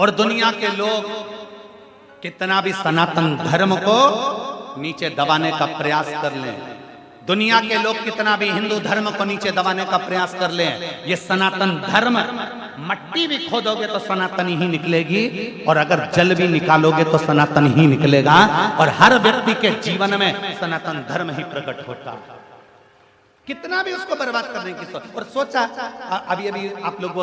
और दुनिया के लोग कितना भी सनातन धर्म को नीचे दबाने का प्रयास कर लें, दुनिया के लोग कितना भी हिंदू धर्म को नीचे दबाने का प्रयास कर लें, ये सनातन धर्म मट्टी भी खोदोगे तो सनातनी ही निकलेगी, और अगर जल भी निकालोगे तो सनातन ही निकलेगा, और हर व्यक्ति के जीवन में सनातन धर्म ही प्रकट होता है। कितना भी उसको बर्बाद करने की और सोचा। अभी अभी आप लोग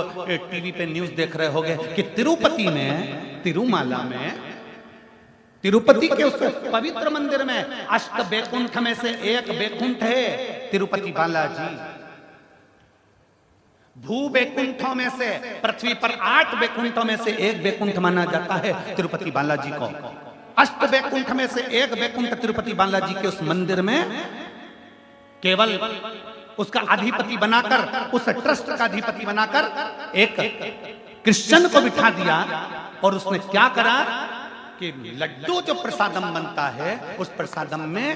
टीवी पे न्यूज देख रहे होंगे कि तिरुपति में, तिरुमाला में, तिरुपति के उस पवित्र मंदिर में अष्ट बैकुंठ में से एक बैकुंठ है तिरुपति बालाजी। भू बैकुंठों में से, पृथ्वी पर 8 बैकुंठों में से एक बैकुंठ माना जाता है तिरुपति बालाजी को। अष्ट बैकुंठ में से एक बैकुंठ तिरुपति बालाजी के उस मंदिर में केवल उसका अधिपति बनाकर, उस ट्रस्ट का अधिपति बनाकर एक क्रिश्चियन को बिठा दिया, और उसने क्या करा कि लड्डू जो प्रसादम बनता है उस प्रसादम में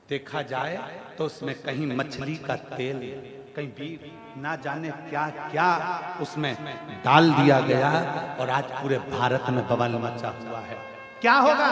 देखा जाए तो उसमें कहीं मछली का तेल, कहीं भी ना जाने क्या क्या उसमें डाल दिया गया, और आज पूरे भारत में बवाल मचा हुआ है। क्या होगा?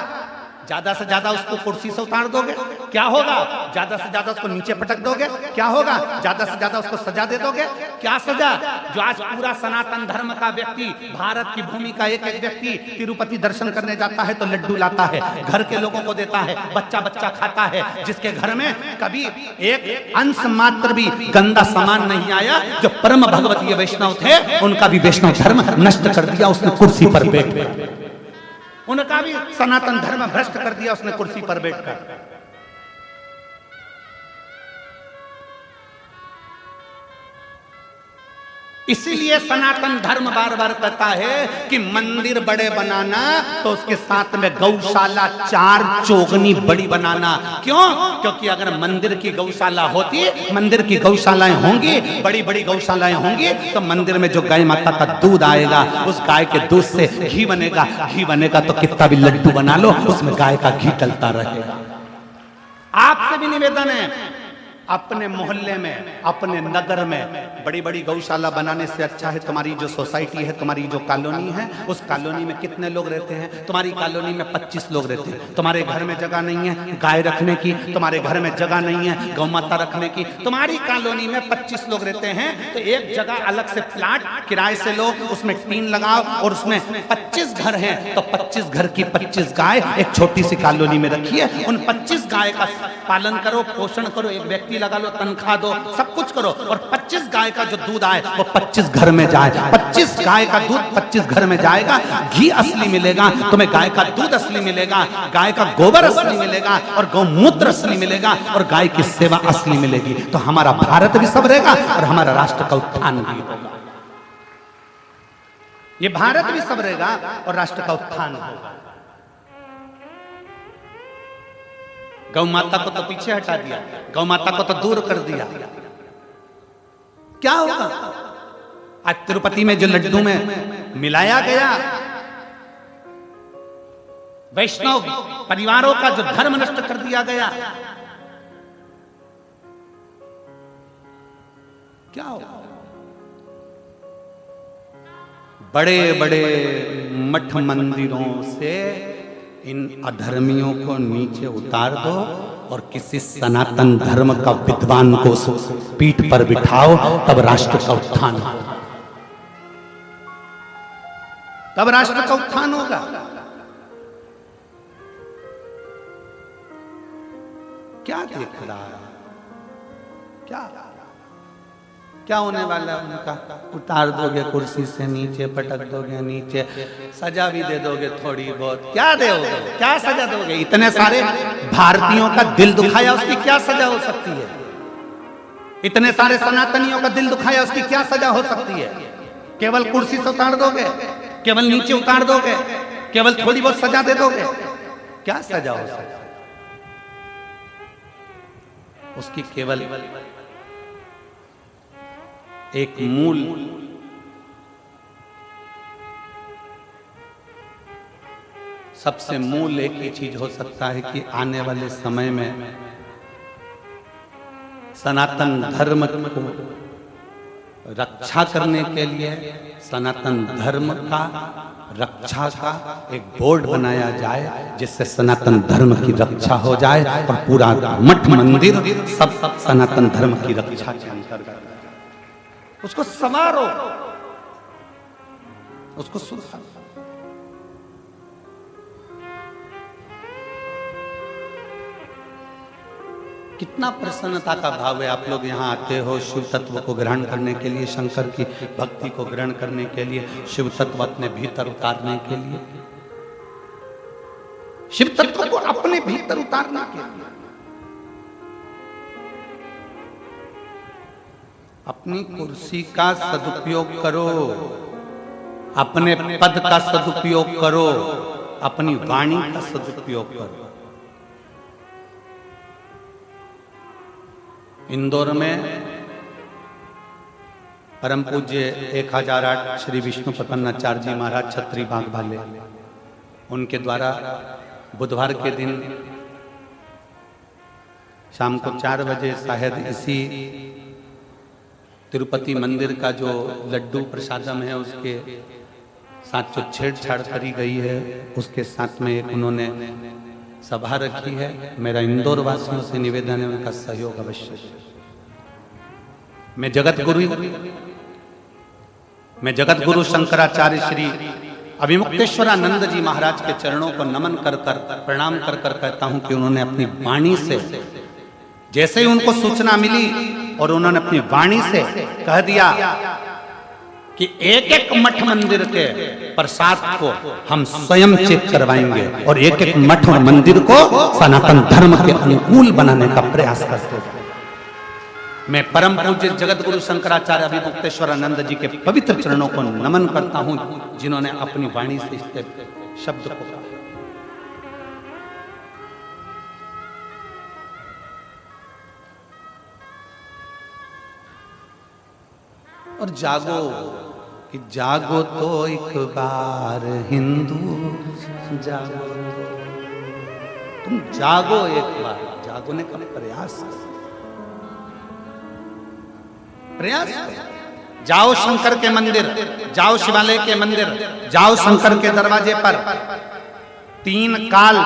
ज्यादा से ज्यादा उसको कुर्सी से उतार दोगे, क्या होगा? ज्यादा से ज्यादा उसको नीचे पटक दोगे, क्या होगा? ज्यादा से ज्यादा उसको सजा दे दोगे, क्या सजा? जो आज पूरा सनातन धर्म का व्यक्ति, भारत की भूमि का एक एक व्यक्ति तिरुपति दर्शन करने जाता है तो लड्डू लाता है, घर के लोगों को देता है, बच्चा बच्चा खाता है, जिसके घर में कभी एक अंश मात्र भी गंदा सामान नहीं आया, जो परम भगवतीय वैष्णव थे उनका भी वैष्णव धर्म नष्ट कर दिया उसने कुर्सी पर बैठकर, उनका भी सनातन धर्म भ्रष्ट कर दिया उसने कुर्सी पर बैठकर। इसीलिए सनातन धर्म बार बार कहता है कि मंदिर बड़े बनाना तो उसके साथ में गौशाला 4 चौगनी बड़ी बनाना। क्यों? क्योंकि अगर मंदिर की गौशाला होती, मंदिर की गौशालाएं होंगी, बड़ी बड़ी गौशालाएं होंगी, तो मंदिर में जो गाय माता का दूध आएगा उस गाय के दूध से घी बनेगा, घी बनेगा तो कितना भी लड्डू बना लो उसमें गाय का घी डलता रहेगा। आपसे भी निवेदन है, अपने मोहल्ले में, अपने नगर में बड़ी बड़ी गौशाला बनाने से अच्छा है तुम्हारी जो सोसाइटी है, तुम्हारी जो कॉलोनी है, उस कॉलोनी में कितने लोग रहते हैं? तुम्हारी कॉलोनी में 25 लोग रहते हैं, तुम्हारे घर में जगह नहीं है गाय रखने की, तुम्हारे घर में जगह नहीं है गौ माता रखने की, तुम्हारी कॉलोनी में 25 लोग रहते हैं, तो एक जगह अलग से प्लाट किराए से लो, उसमें टीन लगाओ, और उसमें 25 घर हैं तो 25 घर की 25 गाय एक छोटी सी कॉलोनी में रखिए, उन 25 गाय का पालन करो, पोषण करो, एक व्यक्ति लगा लो, तनख्वाह दो, सब कुछ करो, और 25 गाय का जो दूध आए वो 25 घर में जाए, 25 गाय का दूध 25 घर में जाएगा, घी असली मिलेगा तुम्हें, गाय का दूध असली मिलेगा, गाय का गोबर असली मिलेगा, और गौमूत्र असली मिलेगा, और गाय की सेवा असली मिलेगी, तो हमारा भारत भी सब रहेगा और हमारा राष्ट्र का उत्थान भी होगा। ये भारत भी सब रहेगा और राष्ट्र का उत्थान होगा। गौ माता को तो पीछे हटा दिया, गौ माता को तो दूर कर दिया, क्या होगा? आज तिरुपति में जो लड्डू में मिलाया गया, वैष्णव परिवारों का जो धर्म नष्ट कर दिया गया, क्या होगा? बड़े बड़े मठ मंदिरों से इन अधर्मियों को नीचे उतार दो, और किसी सनातन धर्म का विद्वान को पीठ पर बिठाओ, तब राष्ट्र का उत्थान होगा, तब राष्ट्र का उत्थान होगा। क्या देख रहा है? क्या होने वाला है उनका? उतार दोगे कुर्सी से नीचे, पटक दोगे नीचे, सजा भी दे दोगे थोड़ी बहुत, क्या दोगे? क्या सजा दोगे? इतने सारे भारतीयों का दिल दुखाया, उसकी क्या सजा हो सकती है? इतने सारे सनातनियों का दिल दुखाया, उसकी क्या सजा हो सकती है? केवल कुर्सी से उतार दोगे, केवल नीचे उतार दोगे, केवल थोड़ी बहुत सजा दे दोगे, क्या सजा हो सकती है? उसकी केवल एक मूल सबसे मूल एक ही चीज हो सकता है कि आने वाले समय में सनातन धर्म को रक्षा करने के लिए सनातन धर्म का रक्षा का एक बोर्ड बनाया जाए, जिससे सनातन धर्म की रक्षा हो जाए और पूरा मठ मंदिर सब सनातन धर्म की रक्षा के अंतर्गत। उसको संवारो, उसको सुधारो। कितना प्रसन्नता का भाव है। आप लोग यहाँ आते हो शिव तत्व को ग्रहण करने के लिए, शंकर की भक्ति को ग्रहण करने के लिए, शिव तत्व अपने भीतर उतारने के लिए, शिव तत्व को अपने भीतर उतारने के लिए। अपनी कुर्सी का सदुपयोग करो, अपने पद का सदुपयोग करो, अपनी वाणी का सदुपयोग करो। इंदौर में परम पूज्य 1008 श्री विष्णु प्रपन्नाचार्य जी महाराज छत्री बाग वाले, उनके द्वारा बुधवार के दिन शाम को 4 बजे शायद इसी तिरुपति मंदिर का जो लड्डू प्रसादम है उसके साथ जो छेड़छाड़ करी गई है, उसके साथ में एक उन्होंने सभा रखी है। मेरा इंदौर वासियों से निवेदन है, उनका सहयोग अवश्य। मैं जगत गुरु शंकराचार्य श्री अभिमुक्तेश्वरानंद जी महाराज के चरणों को नमन कर प्रणाम कर कहता हूं कि उन्होंने अपनी वाणी से, जैसे ही उनको सूचना मिली और उन्होंने अपनी वाणी से कह दिया कि एक एक मठ मंदिर के प्रसाद को हम स्वयं चेक करवाएंगे और एक एक मठ और मंदिर को सनातन धर्म के अनुकूल बनाने का प्रयास करते हैं। मैं परम पूज्य जगत गुरु शंकराचार्य अभिमुक्तेश्वरानंद जी के पवित्र चरणों को नमन करता हूं, जिन्होंने अपनी वाणी से इस शब्द को कहा। और जागो कि जागो तो एक बार हिंदू जागो, तुम जागो एक बार, जागोने का प्रयास करो, प्रयास करो। जाओ शंकर के मंदिर, जाओ शिवालय के मंदिर, जाओ शंकर के दरवाजे पर। 3 काल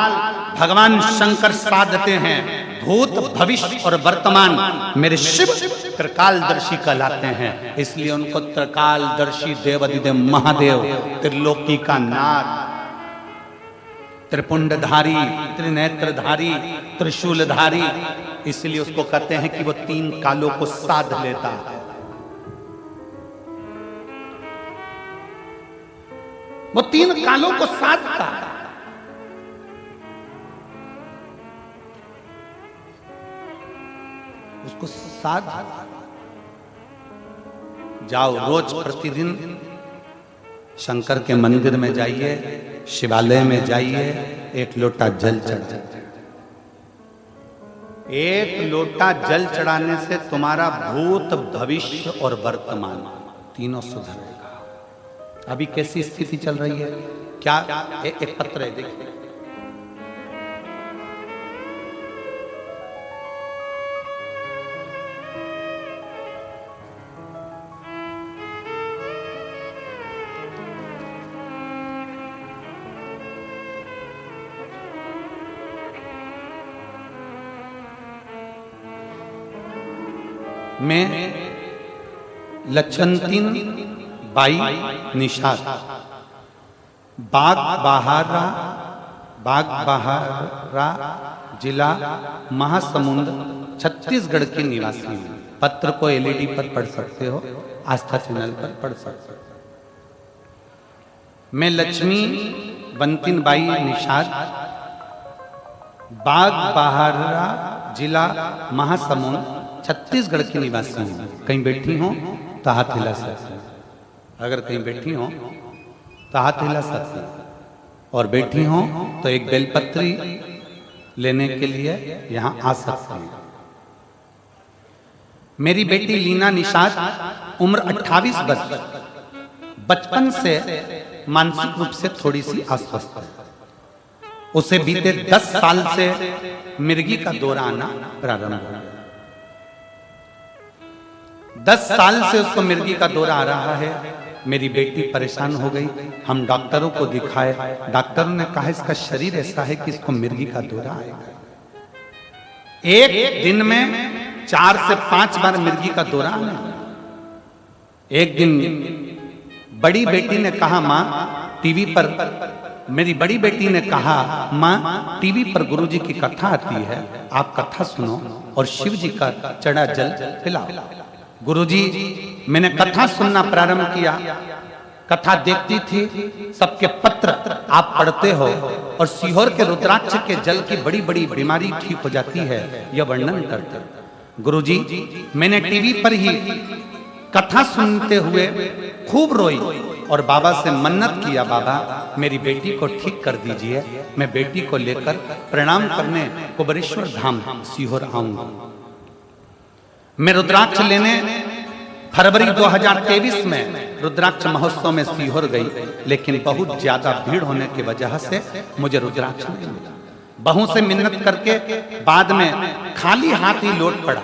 भगवान शंकर साधते हैं, भूत भविष्य और वर्तमान। मेरे शिव त्रिकालदर्शी कहलाते हैं, इसलिए उनको त्रिकालदर्शी देवाधिदेव महादेव, त्रिलोकी का नाथ, त्रिपुंडधारी, त्रिनेत्रधारी, त्रिशूलधारी, इसलिए उसको कहते हैं कि वो 3 कालों को साध लेता है। वो 3 कालों को साधता है। उसको साध जाओ, रोज प्रतिदिन शंकर के मंदिर में जाइए, शिवालय में जाइए, 1 लोटा जल चढ़ाइए। 1 लोटा जल चढ़ाने से तुम्हारा भूत भविष्य और वर्तमान तीनों सुधरेगा। अभी कैसी स्थिति चल रही है? क्या एक पत्र है, देखिए। मैं लक्षणतीन बाई निषाद बाग बहारा जिला महासमुंद छत्तीसगढ़ के निवासी हूँ। पत्र को एलईडी पर पढ़ सकते हो, आस्था चैनल पर पढ़ सकते हो। मैं लक्ष्मी बंतिन बाई निषाद बाग बहारा जिला महासमुंद छत्तीसगढ़ की निवासी हूँ। कहीं बैठी हो तो हाथ हिला सकते हैं, अगर कहीं बैठी हो तो हाथ हिला सकते हैं, और बैठी हो तो एक बेलपत्री लेने के लिए यहाँ आ सकते हैं। मेरी बेटी लीना निषाद, उम्र 28 वर्ष, बचपन से मानसिक रूप से थोड़ी सी अस्वस्थ है। उसे बीते 10 साल से मिर्गी का दौरा आना प्रारंभ हो गया। 10 साल से उसको मिर्गी का दौरा आ रहा है। मेरी बेटी परेशान हो गई, हम डॉक्टरों को दिखाए, डॉक्टरों ने कहा इसका शरीर ऐसा है कि इसको मिर्गी का दौरा आएगा। एक दिन में 4 से 5 बार मिर्गी का दौरा आने। एक दिन बड़ी बेटी ने कहा, माँ टीवी पर, मेरी बड़ी बेटी ने कहा, माँ टीवी पर गुरुजी की कथा आती है, आप कथा सुनो और शिव जी का चढ़ा जल पिलाओ। गुरुजी, मैंने कथा सुनना प्रारंभ किया, कथा देखती थी, सबके पत्र आप पढ़ते हो और सीहोर के रुद्राक्ष के जल की बड़ी बड़ी बीमारी ठीक हो जाती है, यह वर्णन करते। गुरुजी, मैंने टीवी पर ही कथा सुनते हुए खूब रोई और बाबा से मन्नत किया, बाबा मेरी बेटी को ठीक कर दीजिए, मैं बेटी को लेकर प्रणाम करने कुबेरेश्वर धाम सीहोर आऊंगा। मैं रुद्राक्ष लेने फरवरी 2023 में रुद्राक्ष महोत्सव में सीहोर गई, लेकिन बहुत ज्यादा भीड़ होने की वजह से मुझे रुद्राक्ष नहीं मिला। बहू से मिन्नत करके बाद में खाली हाथ ही लौट पड़ा।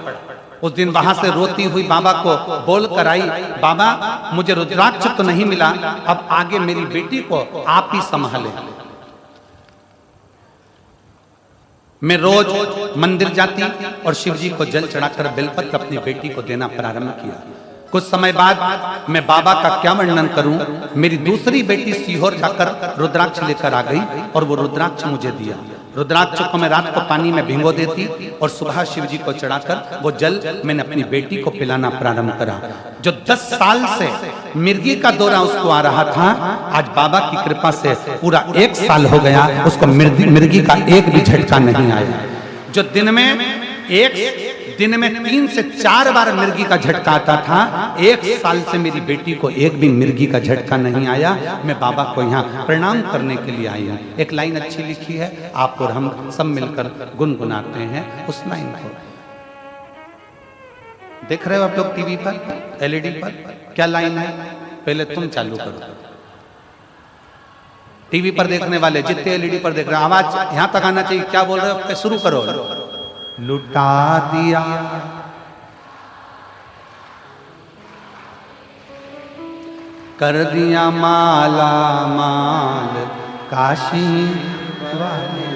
उस दिन वहां से रोती हुई बाबा को बोल कर आई, बाबा मुझे रुद्राक्ष तो नहीं मिला, अब आगे मेरी बेटी को आप ही संभालें। मैं रोज मंदिर जाती और शिव जी को जल चढ़ाकर बेलपत्र अपनी बेटी को देना प्रारंभ किया। कुछ समय बाद मैं बाबा का क्या वर्णन करूं, मेरी दूसरी बेटी सीहोर जाकर रुद्राक्ष लेकर आ गई और वो रुद्राक्ष मुझे दिया। रुद्राक्ष को मैं रात को पानी में भिगो देती और सुबह शिव जी को चढ़ाकर वो जल मैंने अपनी बेटी को पिलाना प्रारंभ करा। जो 10 साल से मिर्गी का दौरा उसको आ रहा था, आज बाबा की कृपा से पूरा 1 साल हो गया, उसको मिर्गी का एक भी झटका नहीं आया। जो दिन में 3 से 4 बार मिर्गी का झटका आता था, 1 साल से मेरी बेटी को एक भी मिर्गी का झटका नहीं आया। मैं बाबा को यहाँ प्रणाम करने के लिए आई हूँ। एक लाइन अच्छी लिखी है, आप और हम सब मिलकर गुनगुनाते हैं उस लाइन को। देख रहे हो आप लोग टीवी पर, एलईडी पर क्या लाइन है? पहले तुम चालू करो। टीवी पर देखने वाले जितने एलईडी पर देख रहे हैं, आवाज यहां तक आना चाहिए। क्या बोल रहे हो? शुरू करो। लुटा दिया कर दिया माला माल काशी वाले।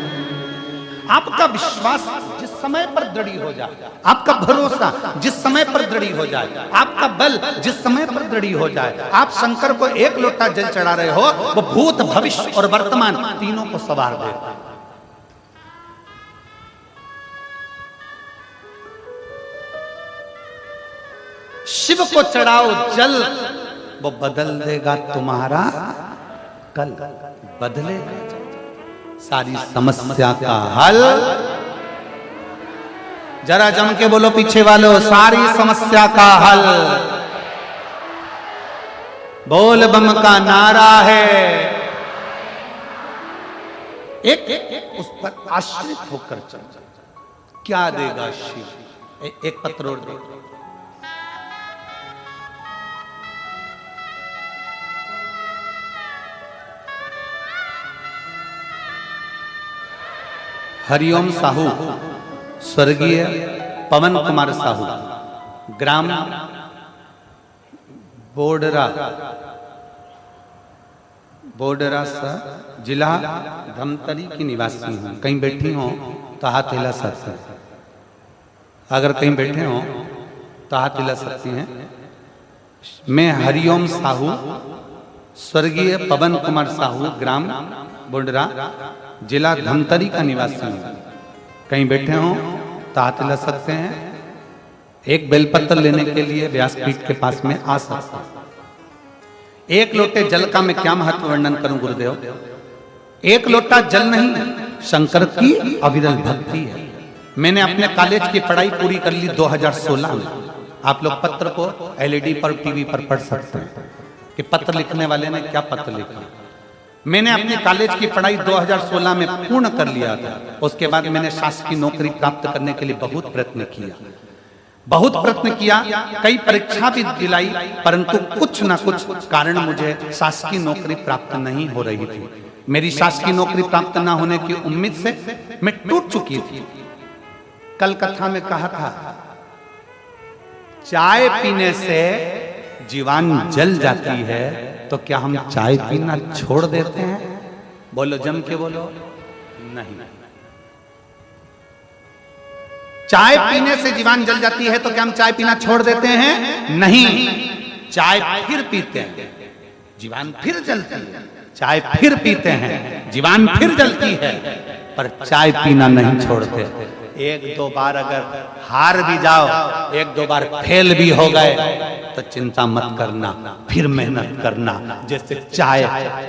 आपका विश्वास जिस समय पर दृढ़ हो जाए, आपका भरोसा जिस समय पर दृढ़ हो जाए, आपका बल जिस समय पर दृढ़ हो जाए, आप शंकर को 1 लोटा जल चढ़ा रहे हो, वो भूत भविष्य और वर्तमान तीनों को सवार देगा। शिव को चढ़ाओ जल, वो बदल देगा तुम्हारा कल, बदलेगा सारी समस्या का हल। जरा जम के बोलो पीछे वालों, सारी समस्या का हल बोल बम का नारा है। एक उस पर आश्रित होकर चल, क्या देगा शिव? एक पत्र और दे। हरिओम साहू, स्वर्गीय पवन कुमार साहू, ग्राम बोडरा जिला धमतरी की निवासी हूँ। कहीं बैठी हो तो हाथ हिला सकते हैं, अगर कहीं बैठे हो तो हाथ हिला सकती हैं। मैं हरिओम साहू, स्वर्गीय पवन कुमार साहू, ग्राम बोडरा जिला धमतरी का निवासी हूँ। कहीं बैठे हो तो हाथ हिला सकते हैं। एक बेलपत्र लेने के लिए व्यासपीठ के पास में आ सकता। 1 लोटे जल का मैं क्या महत्व वर्णन करूं गुरुदेव? 1 लोटा जल नहीं, शंकर की अविरल भक्ति है। मैंने अपने कॉलेज की पढ़ाई पूरी कर ली 2016 में। आप लोग पत्र को एलईडी पर, टीवी पर पढ़ सकते हैं कि पत्र लिखने वाले ने क्या पत्र लिखा। मैंने अपने कॉलेज की पढ़ाई 2016 में पूर्ण कर लिया था। उसके बाद मैंने शासकीय नौकरी प्राप्त करने के लिए बहुत प्रयत्न किया, कई परीक्षा भी दिलाई, परंतु कुछ ना कुछ कारण मुझे शासकीय नौकरी प्राप्त नहीं हो रही थी। मेरी शासकीय नौकरी प्राप्त ना होने की उम्मीद से मैं टूट चुकी थी। कल कथा में कहा था चाय पीने से जीवान जल जाती है, तो क्या हम चाय पीना छोड़ देते हैं? बोलो, जम के बोलो। नहीं। चाय पीने से जीवान जल जाती है तो क्या हम चाय पीना छोड़ देते हैं? नहीं। चाय फिर पीते हैं, जीवान फिर जलती है। चाय फिर पीते हैं, जीवान फिर जलती है, पर चाय पीना नहीं छोड़ते। एक दो बार अगर हार भी जाओ, एक दो बार फेल भी हो गए, तो चिंता मत करना, फिर मेहनत करना। जैसे चाय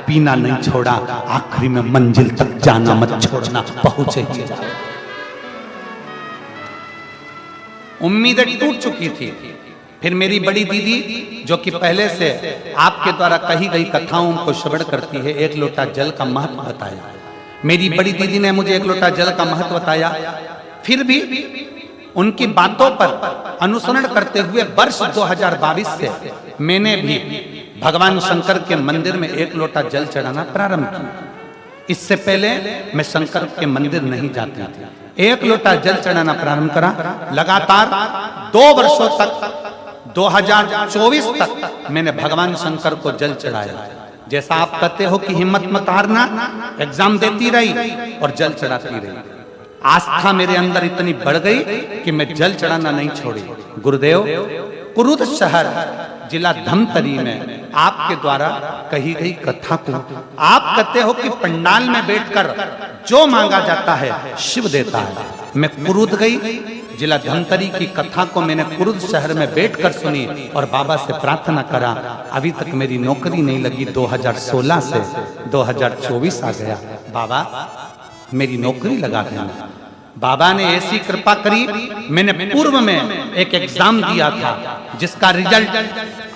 पीना नहीं छोड़ा, आखिरी में मंजिल तक जाना मत छोड़ना, पहुंचे ही जाओ। उम्मीदें टूट चुकी थी। फिर मेरी बड़ी दीदी, जो कि पहले से आपके द्वारा कही गई कथाओं को श्रवण करती है, एक लोटा जल का महत्व बताया। मेरी बड़ी दीदी ने मुझे एक लोटा जल का महत्व बताया। फिर भी उनकी बातों पर अनुसरण करते हुए वर्ष 2022 से मैंने भी भगवान शंकर के मंदिर में एक लोटा जल चढ़ाना प्रारंभ किया। इससे पहले मैं शंकर के मंदिर नहीं जाती थी। एक लोटा जल चढ़ाना प्रारंभ करा। लगातार 2 वर्षों तक, 2024 तक मैंने भगवान शंकर को जल चढ़ाया। जैसा आप कहते हो कि हिम्मत मत हारना, एग्जाम देती रही और जल चढ़ाती रही। आस्था मेरे अंदर इतनी बढ़ गई कि मैं जल चढ़ाना नहीं छोड़ी। गुरुदेव, कुरुद शहर जिला धमतरी में आपके द्वारा कही गई कथा को आप कहते हो कि पंडाल में बैठकर जो मांगा जाता है शिव देता है। मैं कुरुद गई, जिला धमतरी की कथा को मैंने कुरुद शहर में बैठकर सुनी और बाबा से प्रार्थना करा। अभी तक मेरी नौकरी नहीं लगी। 2016 से 2024 आ गया, बाबा मेरी नौकरी लगा देना। बाबा ने ऐसी कृपा करी, मैंने पूर्व में एक एग्जाम दिया था जिसका रिजल्ट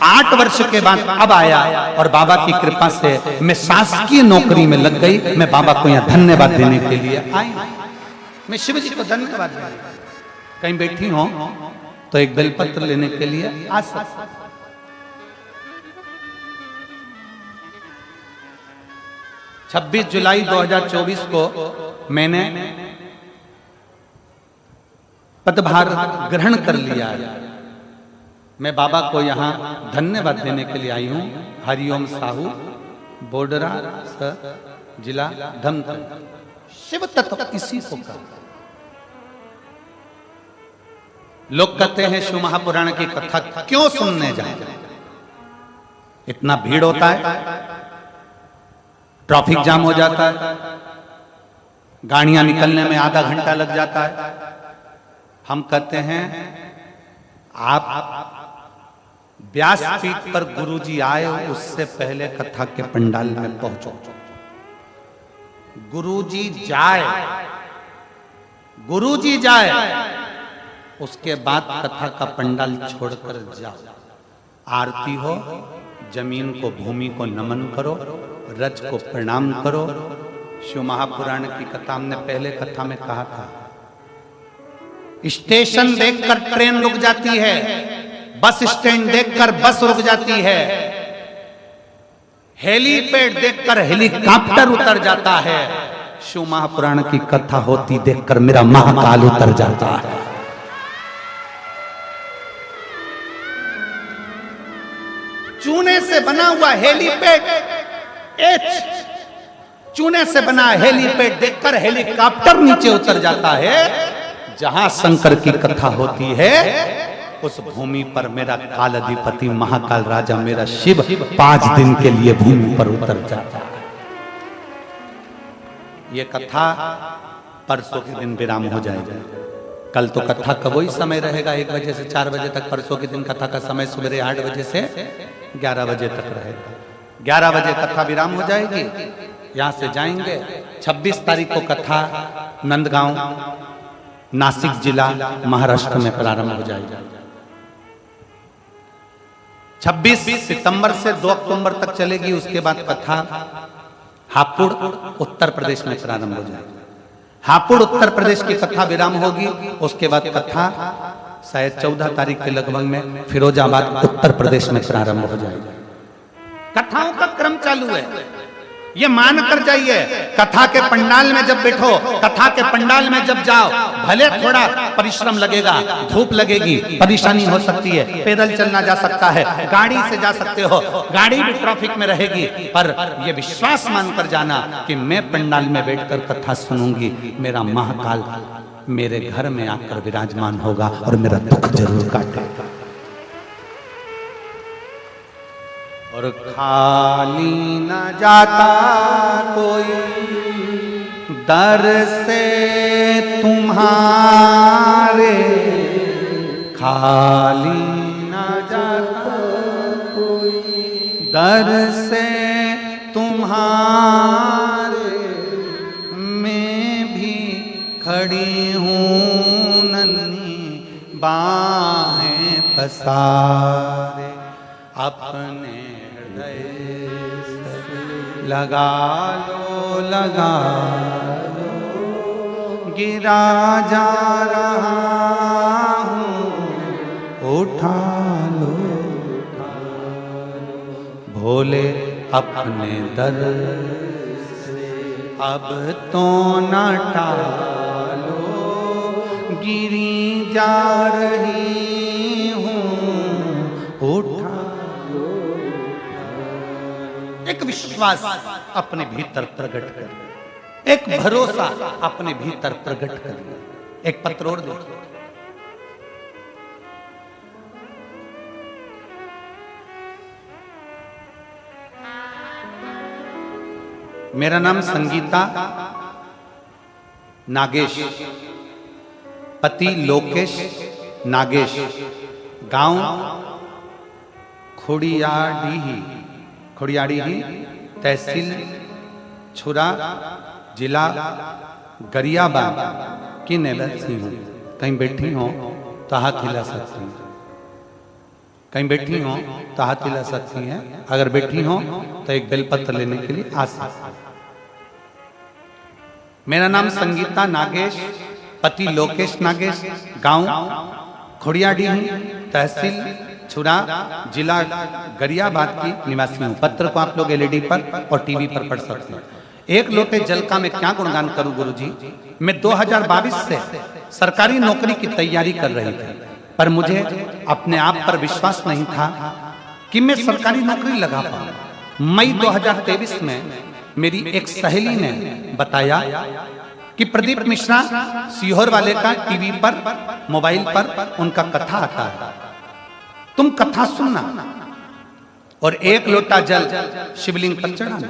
8 वर्ष के बाद अब आया, और बाबा की कृपा से मैं शासकीय नौकरी में लग गई। मैं बाबा को यहाँ धन्यवाद देने के लिए आई। मैं शिव जी को धन्यवाद देना। कहीं बैठी हो तो एक बेलपत्र लेने के लिए आ सकते। 26 जुलाई 2024 को मैंने पदभार ग्रहण कर लिया है। मैं बाबा को यहाँ धन्यवाद देने के लिए आई हूँ। हरिओम साहू, बोडरा जिला धमतरी। शिव तत्व इसी को कहा। लोग कहते हैं शिव महापुराण की कथा क्यों सुनने जाए? इतना भीड़ होता है, ट्रैफिक जाम हो जाता है, गाड़ियां निकलने में आधा घंटा लग जाता है। हम कहते हैं आप व्यासपीठ पर गुरुजी आए, उससे पहले कथा के पंडाल में पहुंचो। गुरुजी जाए, उसके बाद कथा का पंडाल छोड़कर जाओ। आरती हो, जमीन को, भूमि को नमन करो, रज को प्रणाम करो। शिव महापुराण की कथा हमने पहले कथा में कहा था। स्टेशन देखकर ट्रेन रुक जाती है, बस स्टैंड देखकर बस रुक जाती है, हेलीपैड देखकर हेलीकॉप्टर उतर जाता है। शिव महापुराण की कथा होती देखकर मेरा महाकाल उतर जाता है। चूने से बना हुआ हेलीपैड, चूने से बना हेलीपैड देखकर हेलीकॉप्टर नीचे उतर जाता है। जहां शंकर की कथा होती है उस भूमि पर मेरा काल अधिपति महाकाल राजा मेरा शिव 5 दिन के लिए भूमि पर उतर जाता है। ये कथा परसों के दिन विराम हो जाएगा। कल तो कथा का वही समय रहेगा, 1 बजे से 4 बजे तक। परसों के दिन कथा का समय सवेरे 8 बजे से 11 बजे तक रहेगा। 11 बजे कथा विराम हो जाएगी। यहां से जाएंगे। 26 तारीख को कथा नंदगांव, नासिक जिला, महाराष्ट्र में प्रारंभ हो जाएगा। 26 सितंबर से 2 अक्टूबर तक चलेगी। उसके बाद कथा हापुड़, उत्तर प्रदेश में प्रारंभ हो जाएगी। हापुड़ उत्तर प्रदेश की कथा विराम होगी। उसके बाद कथा शायद 14 तारीख के लगभग में फिरोजाबाद उत्तर प्रदेश में प्रारंभ हो जाएगी। कथाओं का क्रम चालू है। ये मान कर जाइए। कथा के पंडाल में जब बैठो, कथा के पंडाल में जब जाओ, भले थोड़ा परिश्रम लगेगा, धूप लगेगी, परेशानी हो सकती है, पैदल चलना जा सकता है, गाड़ी से जा सकते हो, गाड़ी भी ट्रैफिक में रहेगी, पर ये विश्वास मानकर जाना कि मैं पंडाल में बैठकर कथा सुनूंगी, मेरा महाकाल मेरे घर में आकर विराजमान होगा और मेरा दुख जरूर काटेगा। और खाली न जाता कोई दर से तुम्हारे, खाली न जाता कोई दर से तुम्हारे, मैं भी खड़ी हूँ नन्ही बाहें पसारे, अपने लगा लो गिरा जा रहा हूँ, उठा लो भोले अपने दर से अब तो न टालो, गिरी जा रही हूँ, उठा। एक विश्वास अपने भीतर प्रकट करिए, एक भरोसा अपने भीतर प्रकट करिए। एक पत्र और देखिए, मेरा नाम संगीता नागेश, पति लोकेश नागेश, गांव खोड़ियाड़ी, तहसील छुरा, जिला गरियाबाद की निवासी हूँ। कहीं बैठी हो तो हाथ हिला सकती हैं, कहीं बैठी हो तो हाथ हिला सकती हैं, अगर बैठी हो तो एक बेलपत्र लेने के लिए आ सकती हैं। मेरा नाम संगीता नागेश, पति लोकेश नागेश, गांव खोड़ियाड़ी, तहसील छुरा, जिला गरियाबाद की निवासी हूँ। पत्र को आप लोग एलईडी पर और टीवी पर पढ़ सकते हैं। एक लोटे जल का मैं क्या गुणगान करूं गुरुजी। मैं 2022 से सरकारी नौकरी की तैयारी कर रही थी, पर मुझे अपने आप पर विश्वास नहीं था कि मैं सरकारी नौकरी लगा पाऊं। मई 2023 में मेरी एक सहेली ने बताया कि प्रदीप मिश्रा सीहोर वाले का टीवी पर, मोबाइल पर उनका कथा आता है, तुम कथा सुनना और एक लोटा जल शिवलिंग पर चढ़ाना।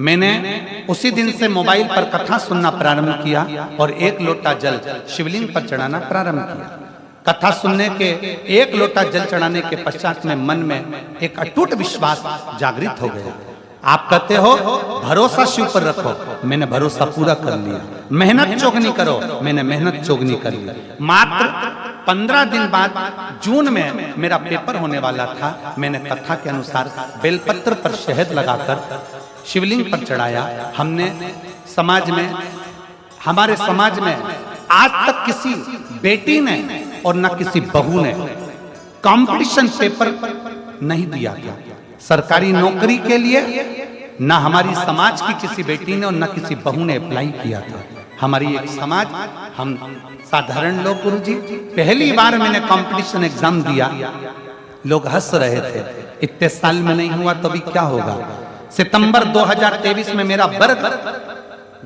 मैंने उसी दिन से मोबाइल पर कथा सुनना प्रारंभ किया और एक लोटा जल शिवलिंग पर चढ़ाना प्रारंभ किया। कथा सुनने के, एक लोटा जल चढ़ाने के पश्चात में मन में एक अटूट विश्वास जागृत हो गया। आप कहते हो भरोसा शिव पर रखो, मैंने भरोसा पूरा कर लिया। मेहनत चौगनी करो, मैंने मेहनत चौगनी कर ली। मात्र 15 दिन बाद जून में मेरा पेपर होने वाला था। मैंने कथा के अनुसार बेलपत्र पर शहद लगाकर शिवलिंग पर चढ़ाया। हमने समाज में, हमारे समाज में आज तक किसी बेटी ने और न किसी बहू ने कंपटीशन पेपर नहीं दिया था सरकारी नौकरी के लिए। न हमारी समाज की किसी बेटी ने और न किसी बहू ने अप्लाई किया था। हमारी एक समाज, हम साधारण लोग गुरुजी, पहली बार मैंने कंपटीशन एग्जाम दिया, लोग हंस रहे थे। इतने साल में नहीं हुआ तो भी क्या होगा। सितंबर 2023 में मेरा वर्ग,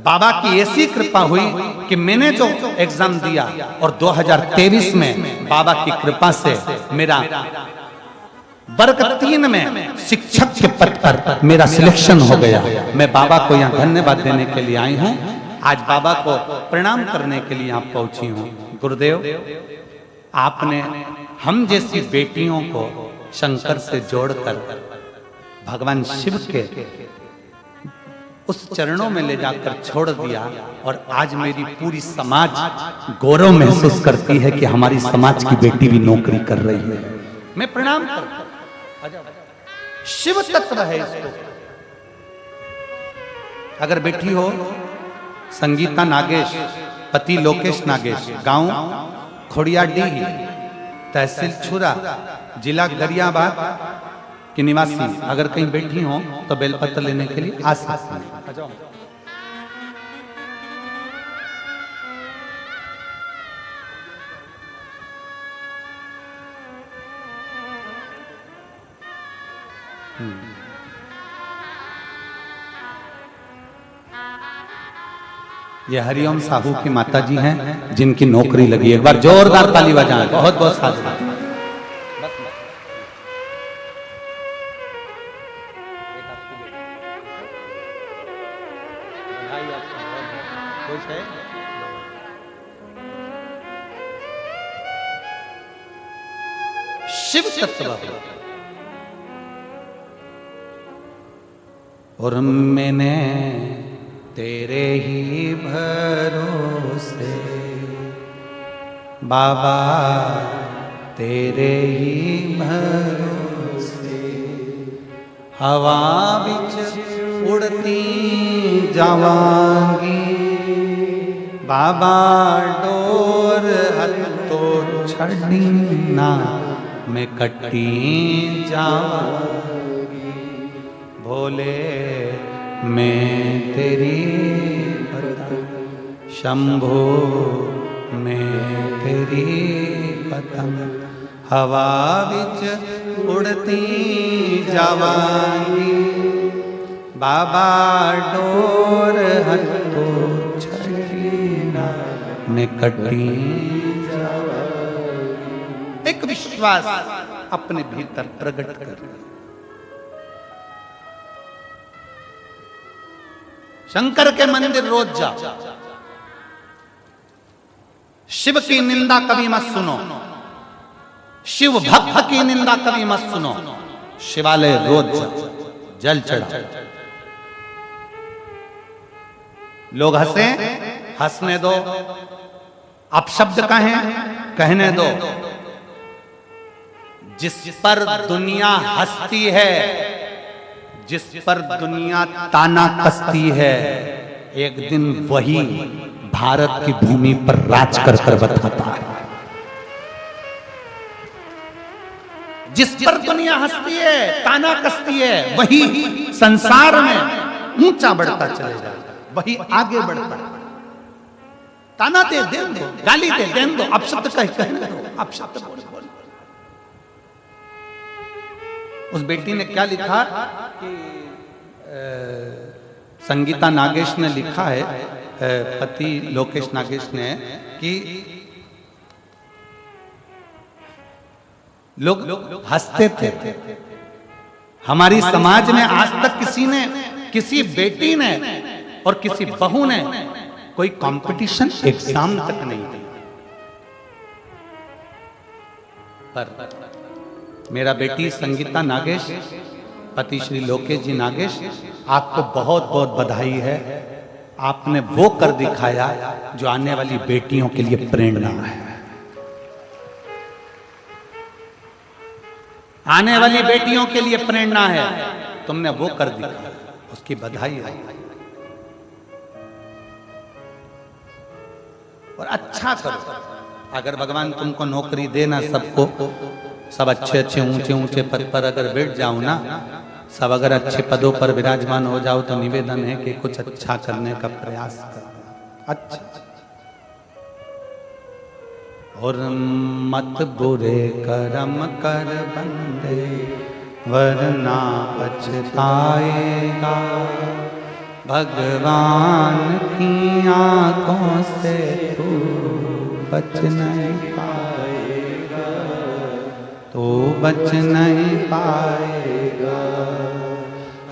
बाबा की ऐसी कृपा हुई कि मैंने जो एग्जाम दिया और 2023 में बाबा की कृपा से मेरा वर्ग 3 में शिक्षक के पद पर मेरा सिलेक्शन हो गया। मैं बाबा को यहाँ धन्यवाद देने के लिए आई हूँ। आज बाबा को प्रणाम करने के लिए यहाँ पहुंची हूँ। गुरुदेव, आपने हम जैसी बेटियों को शंकर से जोड़कर भगवान शिव के उस चरणों में ले जाकर छोड़ दिया और आज मेरी पूरी समाज गौरव महसूस करती है कि हमारी समाज की बेटी भी नौकरी कर रही है। मैं प्रणाम करता हूं। शिव तत्व है इसको। अगर बेटी हो संगीता नागेश, पति लोकेश नागेश, गांव खोड़ियाडी, तहसील छुरा, जिला गरियाबाद कि निवासी अगर कहीं बैठी हो तो बेलपत्र लेने के लिए आ सकती हैं। आ जाओ। ये हरिओम साहू की माता जी हैं जिनकी नौकरी लगी है। एक बार जोरदार ताली बजाएं। बहुत बहुत साधु। शिव तत्व और मैंने तेरे ही भरोसे बाबा तेरे ही भरोसे हवा बिच उड़ती जावांगी बाबा डोर हल तो छड़ी ना मैं कटी जावांगी भोले मैं तेरी पतंग शंभो मैं तेरी पतंग हवा विच उड़ती जावांगी बाबा डोर हथो छड़ी ना मैं कटी जावांगी। एक विश्वास अपने भीतर प्रकट कर शंकर के मंदिर रोज जाओ। शिव की निंदा कभी मत सुनो, शिव भक्त की निंदा कभी मत सुनो। शिवालय रोज जाओ, जल चढ़ाओ। लोग हंसे, हंसने दो, अपशब्द कहें, कहने दो। जिस पर दुनिया हंसती है, जिस पर दुनिया ताना कसती है, एक दिन वही भारत की भूमि पर राज कर कर बताता है। जिस पर दुनिया हंसती है, ताना कसती है, वही संसार में ऊंचा बढ़ता चलेगा, वही आगे बढ़ता है। ताना दे देन दो, गाली दे देन दो, अपशब्द कहने दो, अपशब्द बोल। उस बेटी ने क्या लिखा कि संगीता नागेश ने लिखा है, पति लोकेश नागेश ने, कि लोग हंसते थे। हमारी समाज में आज तक किसी ने, किसी बेटी ने और किसी बहू ने कोई कंपटीशन एग्जाम तक नहीं दिया। पर मेरा बेटी संगीता नागेश, पति श्री लोकेश जी नागेश, आपको बहुत बहुत बधाई है। आपने वो कर दिखाया जो आने वाली बेटियों के लिए प्रेरणा है। आने वाली बेटियों के लिए प्रेरणा है। तुमने वो कर दिखाया, उसकी बधाई है। और अच्छा करो। अगर भगवान तुमको नौकरी देना, सबको सब अच्छे अच्छे ऊंचे ऊंचे पद पर अगर बैठ जाओ ना, सब अगर अच्छे पदों पर विराजमान हो जाओ, तो निवेदन है कि कुछ अच्छा करने का प्रयास करना। अच्छा और मत बुरे कर्म कर बंदे वरना पछताएगा, भगवान की आंखों से तू बच नहीं पाएगा, तो बच नहीं पाएगा।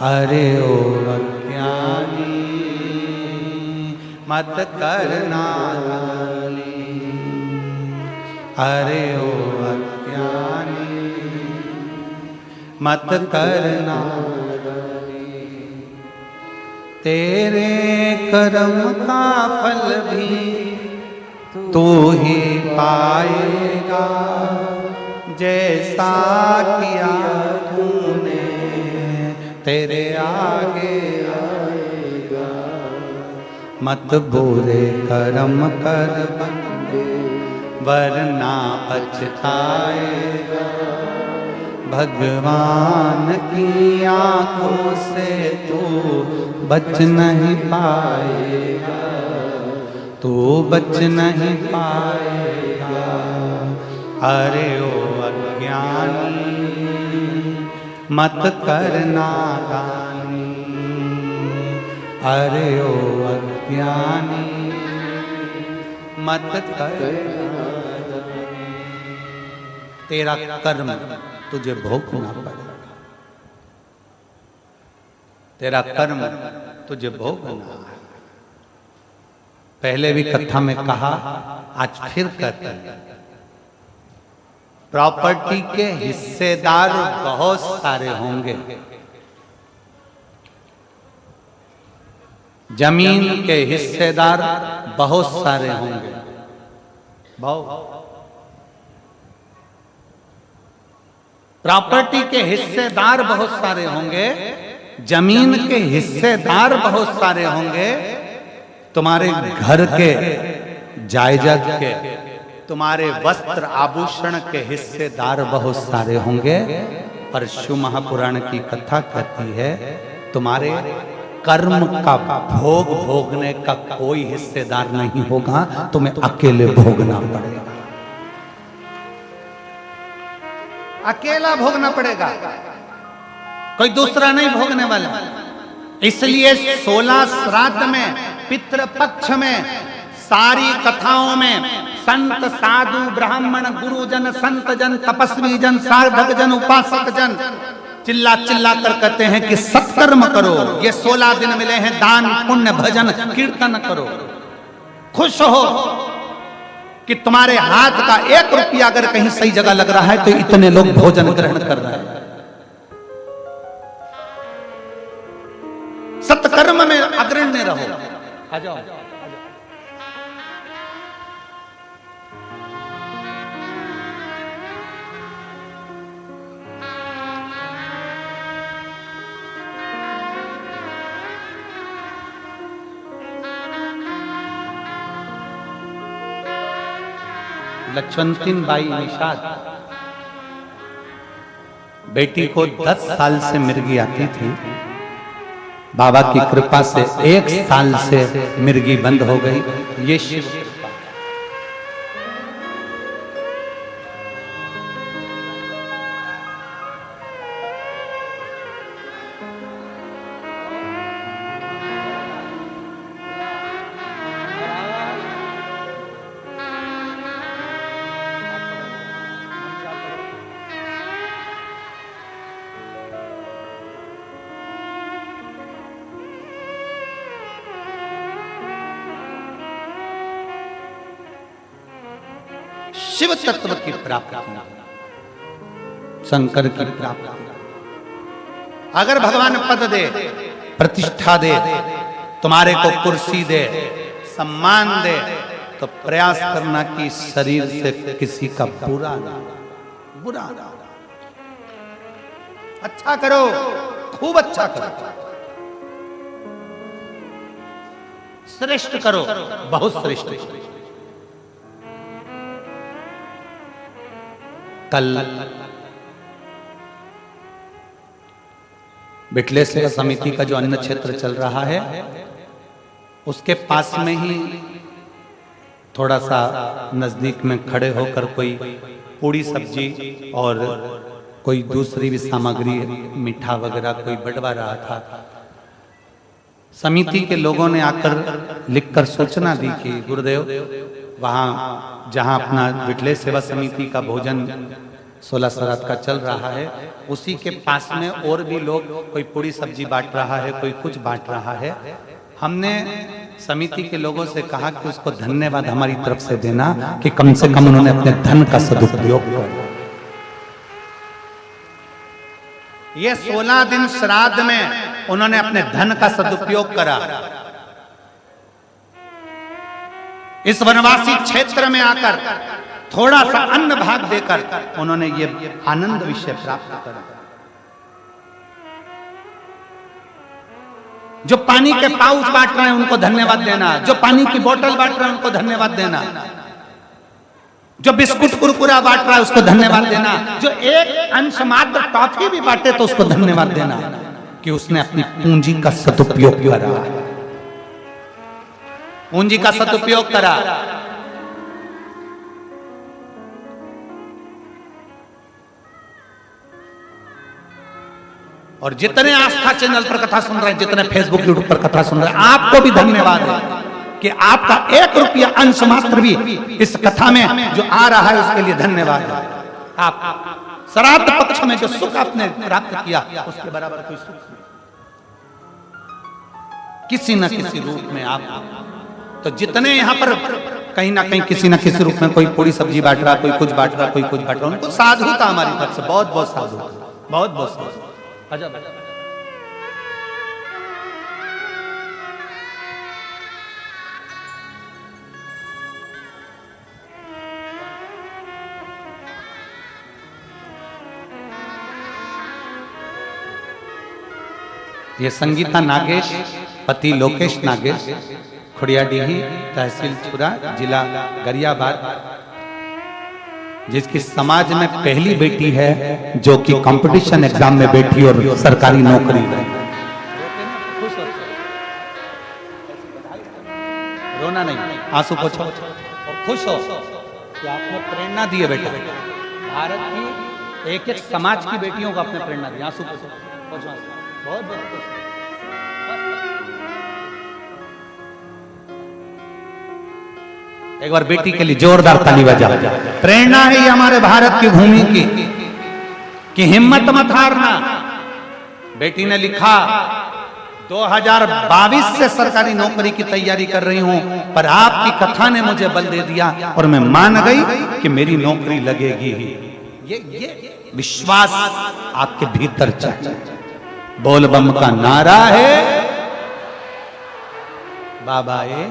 अरे ओ अज्ञानी मत करना गाली, अरे ओ अज्ञानी मत करना गाली। तेरे कर्म का फल भी तू ही पाएगा, जैसा किया तूने तेरे आगे आएगा। मत बुरे कर्म कर बंदे वरना पछताएगा, भगवान की आंखों से तू बच नहीं पाएगा, तू बच नहीं पाएगा। अरे ओ अज्ञानी मत करना दानी, अरे ओ अज्ञानी मत करना दानी। तेरा कर्म तुझे भोगना पड़ेगा, तेरा कर्म तुझे भोगना है। पहले भी कथा में कहा, आज फिर कहते हैं, प्रॉपर्टी के हिस्सेदार बहुत सारे होंगे, जमीन के हिस्सेदार बहुत सारे होंगे। प्रॉपर्टी के हिस्सेदार बहुत सारे होंगे, जमीन के हिस्सेदार बहुत सारे होंगे, तुम्हारे घर के जायदाद के, तुम्हारे वस्त्र आभूषण के हिस्सेदार बहुत सारे होंगे। पर शिव महापुराण की कथा कहती है, तुम्हारे कर्म का भोग भोगने का कोई हिस्सेदार नहीं होगा, तुम्हें अकेले भोगना पड़ेगा, अकेला भोगना पड़ेगा, कोई दूसरा नहीं भोगने वाला। इसलिए 16 श्राद्ध में, पितृपक्ष में, सारी कथाओं में संत साधु ब्राह्मण गुरुजन संत जन तपस्वी जन साधक जन उपासक जन चिल्ला चिल्ला कर कहते हैं कि सत्कर्म करो। ये 16 दिन मिले हैं, दान पुण्य भजन कीर्तन करो, खुश हो कि तुम्हारे हाथ का 1 रुपया अगर कहीं सही जगह लग रहा है तो इतने लोग भोजन ग्रहण कर रहे हैं। सत्कर्म में अग्रणी रहो। आ जाओ। लक्ष्मणती बाई निषाद बेटी को 10 साल से मिर्गी आती थी, बाबा की कृपा से 1 साल से मिर्गी बंद हो गई। ये शिव शिव तत्व की प्राप्ति, शंकर की प्राप्ति। अगर भगवान पद दे, प्रतिष्ठा दे, तुम्हारे को कुर्सी दे, सम्मान दे, तो प्रयास करना कि शरीर से किसी का बुरा ना, बुरा ना, अच्छा करो, खूब अच्छा करो, श्रेष्ठ करो, बहुत श्रेष्ठ करो। कल बिटले सेवा समिति का जो अन्न क्षेत्र चल रहा है, उसके पास में ही थोड़ा सा नजदीक में खड़े होकर कोई पूड़ी सब्जी और कोई दूसरी भी सामग्री, मीठा वगैरह कोई बंटवा रहा था। समिति के लोगों ने आकर लिखकर सूचना दी कि गुरुदेव, वहाँ जहाँ अपना बिटले सेवा समिति का भोजन 16 श्राद्ध का चल रहा है, उसी के पास में और भी लोग, कोई पूरी सब्जी बांट रहा है, कोई कुछ बांट रहा है। हमने समिति के लोगों से कहा कि उसको धन्यवाद हमारी तरफ से देना कि कम से कम उन्होंने अपने धन का सदुपयोग किया। ये 16 दिन श्राद्ध में उन्होंने अपने धन का सदुपयोग करा। इस वनवासी क्षेत्र में आकर थोड़ा सा अन्न भाग देकर उन्होंने ये आनंद विषय प्राप्त करा। जो पानी के पाउच बांट रहे हैं उनको धन्यवाद देना, जो पानी की बोतल बांट रहे हैं उनको धन्यवाद देना। जो बिस्कुट कुरकुरा बांट रहा है उसको धन्यवाद देना, जो एक अंश मात्र टॉफी भी बांटे तो उसको धन्यवाद देना कि उसने अपनी पूंजी का सदुपयोग करा, पूंजी का सदुपयोग करा। और जितने आस्था चैनल पर कथा सुन रहे हैं, जितने फेसबुक यूट्यूब पर कथा सुन रहे हैं, आपको भी धन्यवाद है कि आपका 1 रुपया अंश मात्र भी इस कथा में जो आ रहा है उसके लिए धन्यवाद है। आप श्राद्ध पक्ष में जो सुख आपने प्राप्त किया उसके बराबर कोई सुख नहीं, किसी न किसी रूप में आप। तो जितने यहाँ पर कहीं ना कहीं किसी न किसी रूप में कोई पूरी सब्जी बांट रहा, कोई कुछ बांट रहा, कोई कुछ बांट रहा, उनको साधुता हमारी तरफ से बहुत बहुत साधु, बहुत बहुत साधु। ये संगीता नागेश, पति लोकेश नागेश, खुड़ियाडीही, तहसील चुरा, जिला गरियाबाद, जिसकी समाज में पहली बेटी है जो कि कंपटीशन एग्जाम में बैठी और सरकारी नौकरी है। रोना नहीं, आंसू पोछो और खुश हो कि आपने प्रेरणा दी है बेटा। भारत की एक एक समाज की बेटियों को आपने प्रेरणा दी। आंसू पोछो, बहुत बहुत खुश। एक बार बेटी के लिए जोरदार ताली बजा। प्रेरणा है ये हमारे भारत की भूमि की कि हिम्मत मत हारना। बेटी ने लिखा 2022 से सरकारी नौकरी की तैयारी कर रही हूं, पर आपकी कथा ने मुझे बल दे दिया और मैं मान गई कि मेरी नौकरी लगेगी ही। ये विश्वास आपके भीतर चाहिए। बोल बम का नारा है बाबा ये,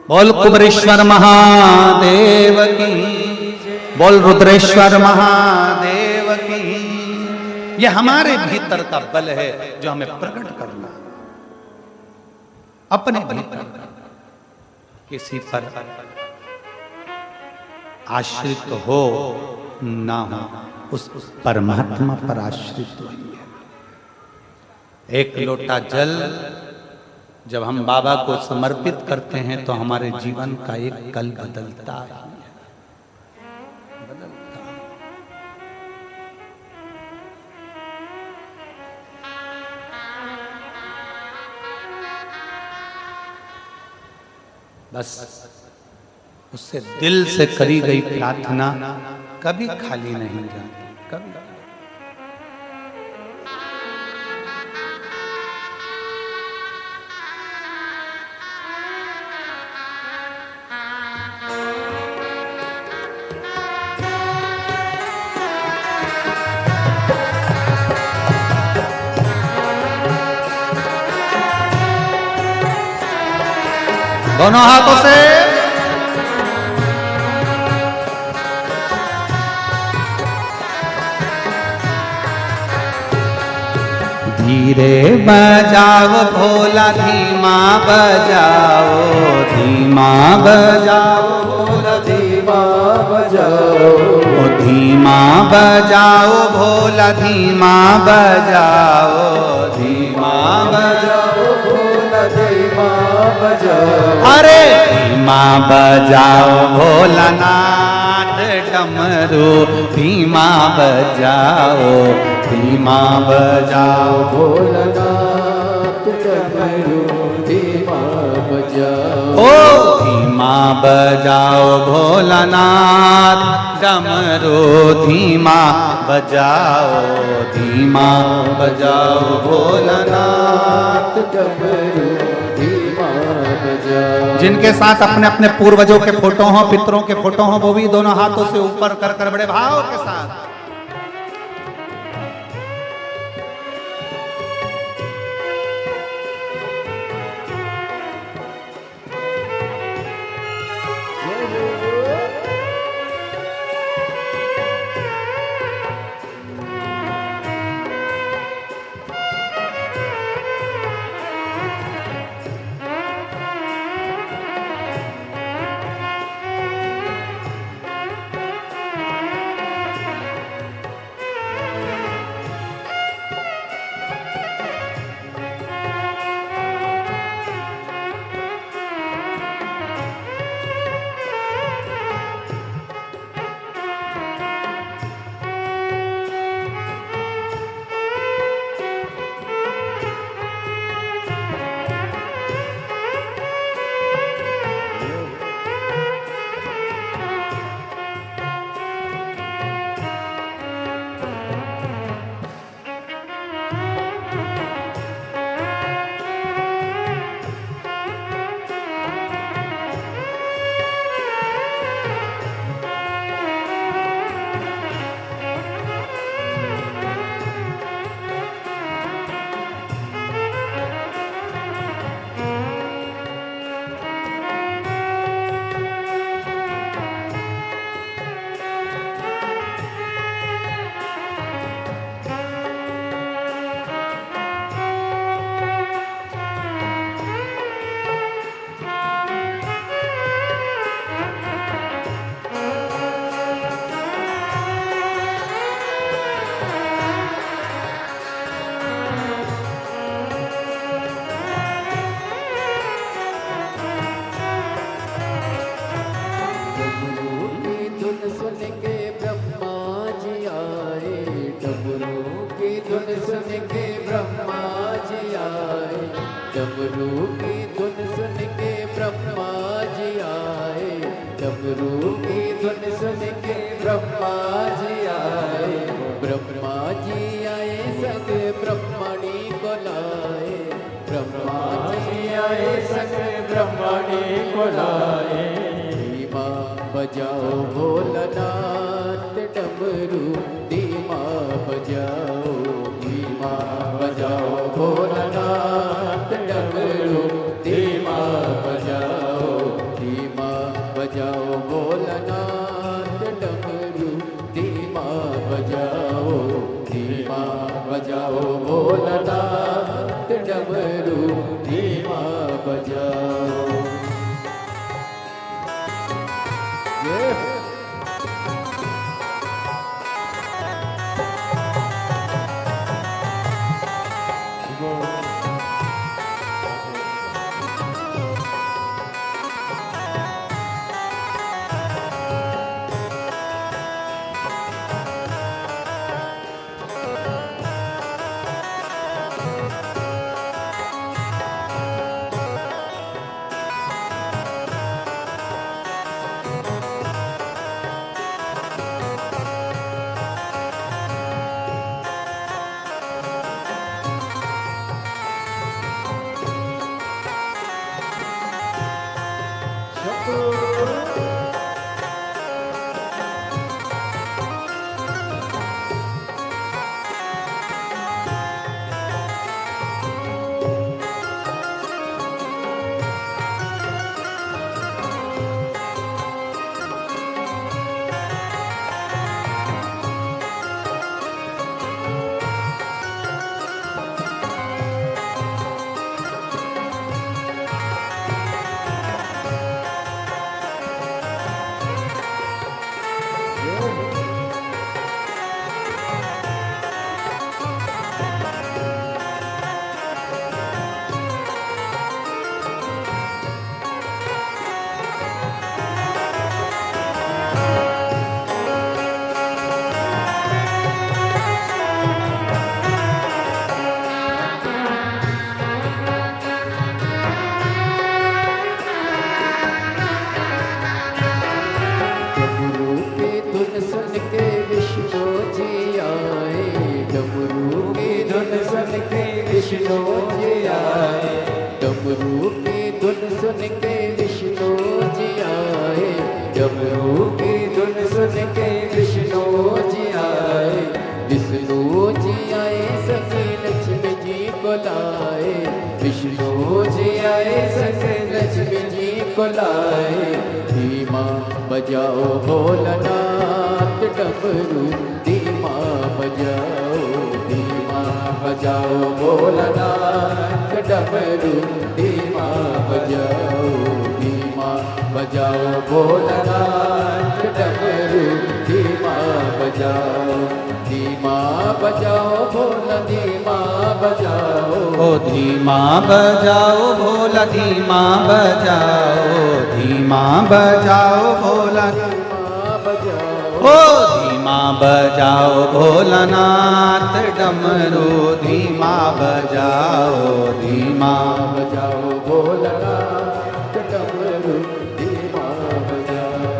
बोल कुबरेश्वर महादेव की, बोल रुद्रेश्वर महादेव की। ये हमारे भीतर का बल है जो हमें प्रकट करना, अपने भीतर किसी पर आश्रित हो ना हो, उस परमात्मा पर आश्रित होइए। एक लोटा जल जब हम बाबा को समर्पित करते हैं तो हमारे जीवन का एक कल बदलता है, बदलता है। बस उससे दिल से करी गई प्रार्थना कभी खाली नहीं जाती, कभी। दोनों हाथों से धीरे बजाओ भोला, धीमा बजाओ, धीमा बजाओ भोला, धीमा बजाओ, धीमा बजाओ भोला, धीमा बजाओ, धीमा बजाओ भोला, धीमा बजाओ। अरे धीमा बजाओ भोलानाथ डमरू, धीमा बजाओ, धीमा बजाओ भोलानाथ डमरू, धीमा बजाओ। ओ धीमा बजाओ भोलानाथ डमरू, धीमा बजाओ, धीमा बजाओ भोलानाथ डमरू, धीमा बजाओ। जिनके साथ अपने अपने पूर्वजों के फोटो हों, पितरों के फोटो हों, वो भी दोनों हाथों से ऊपर कर कर बड़े भाव के साथ डमरू की धुन सुन के ब्रह्मा जी आए, डमरू की धुन सुन के ब्रह्मा जी आए, ब्रह्मा जी आए संग ब्रह्मणी को लाए, ब्रह्मा जी आए संग ब्रह्मणी को लाए। धीमा बजाओ भोलानाथ डमरू, धीमा बजाओ, धीमा बजाओ भोलानाथ डमरू, धीमा बजाओ, धीमा बजाओ भोलानाथ डमरू, धीमा बजाओ, धीमा बजाओ भोलानाथ डमरू, धीमा बजाओ। विष्णु जी आए, डमरू की धुन सुन के विष्णु जी आए, डमरू की धुन सुन के विष्णु जी आए, विष्णु जी आए सखी लक्ष्मी जी को लाए, विष्णु जी आए सखी लक्ष्मी जी को लाए। धीमा बजाओ भोलानाथ डमरू, धीमा बजाओ, धीमा बजाओ भोलानाथ डमरू, धीमा बजाओ, धीमा बजाओ भोलानाथ डमरू, धीमा बजाओ, धीमा बजाओ भोला, धीमा बजाओ, ओ धीमा बजाओ भोला, धीमा बजाओ, धीमा बजाओ भोला, ओ धीमा बजाओ भोलानाथ डमरू, धीमा बजाओ, धीमा बजाओ भोलानाथ डमरू, धीमा बजाओ।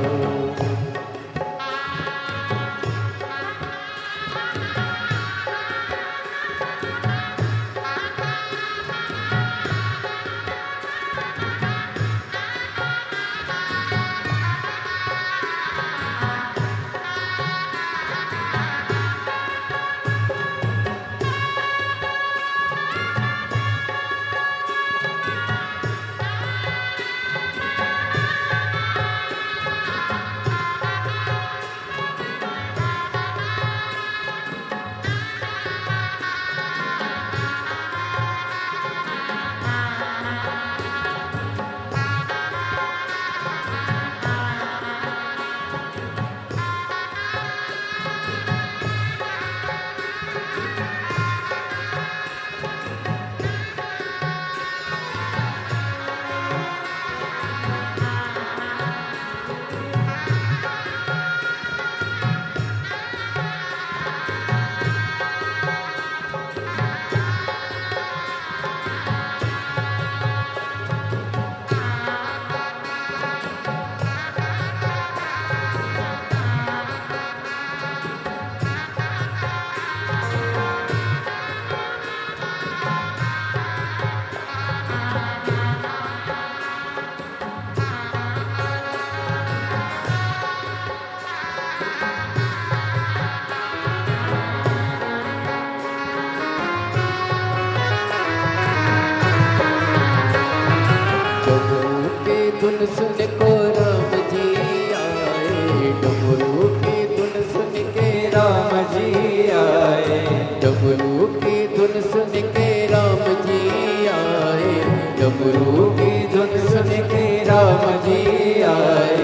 डमरू की धुन सुन के राम जी आए।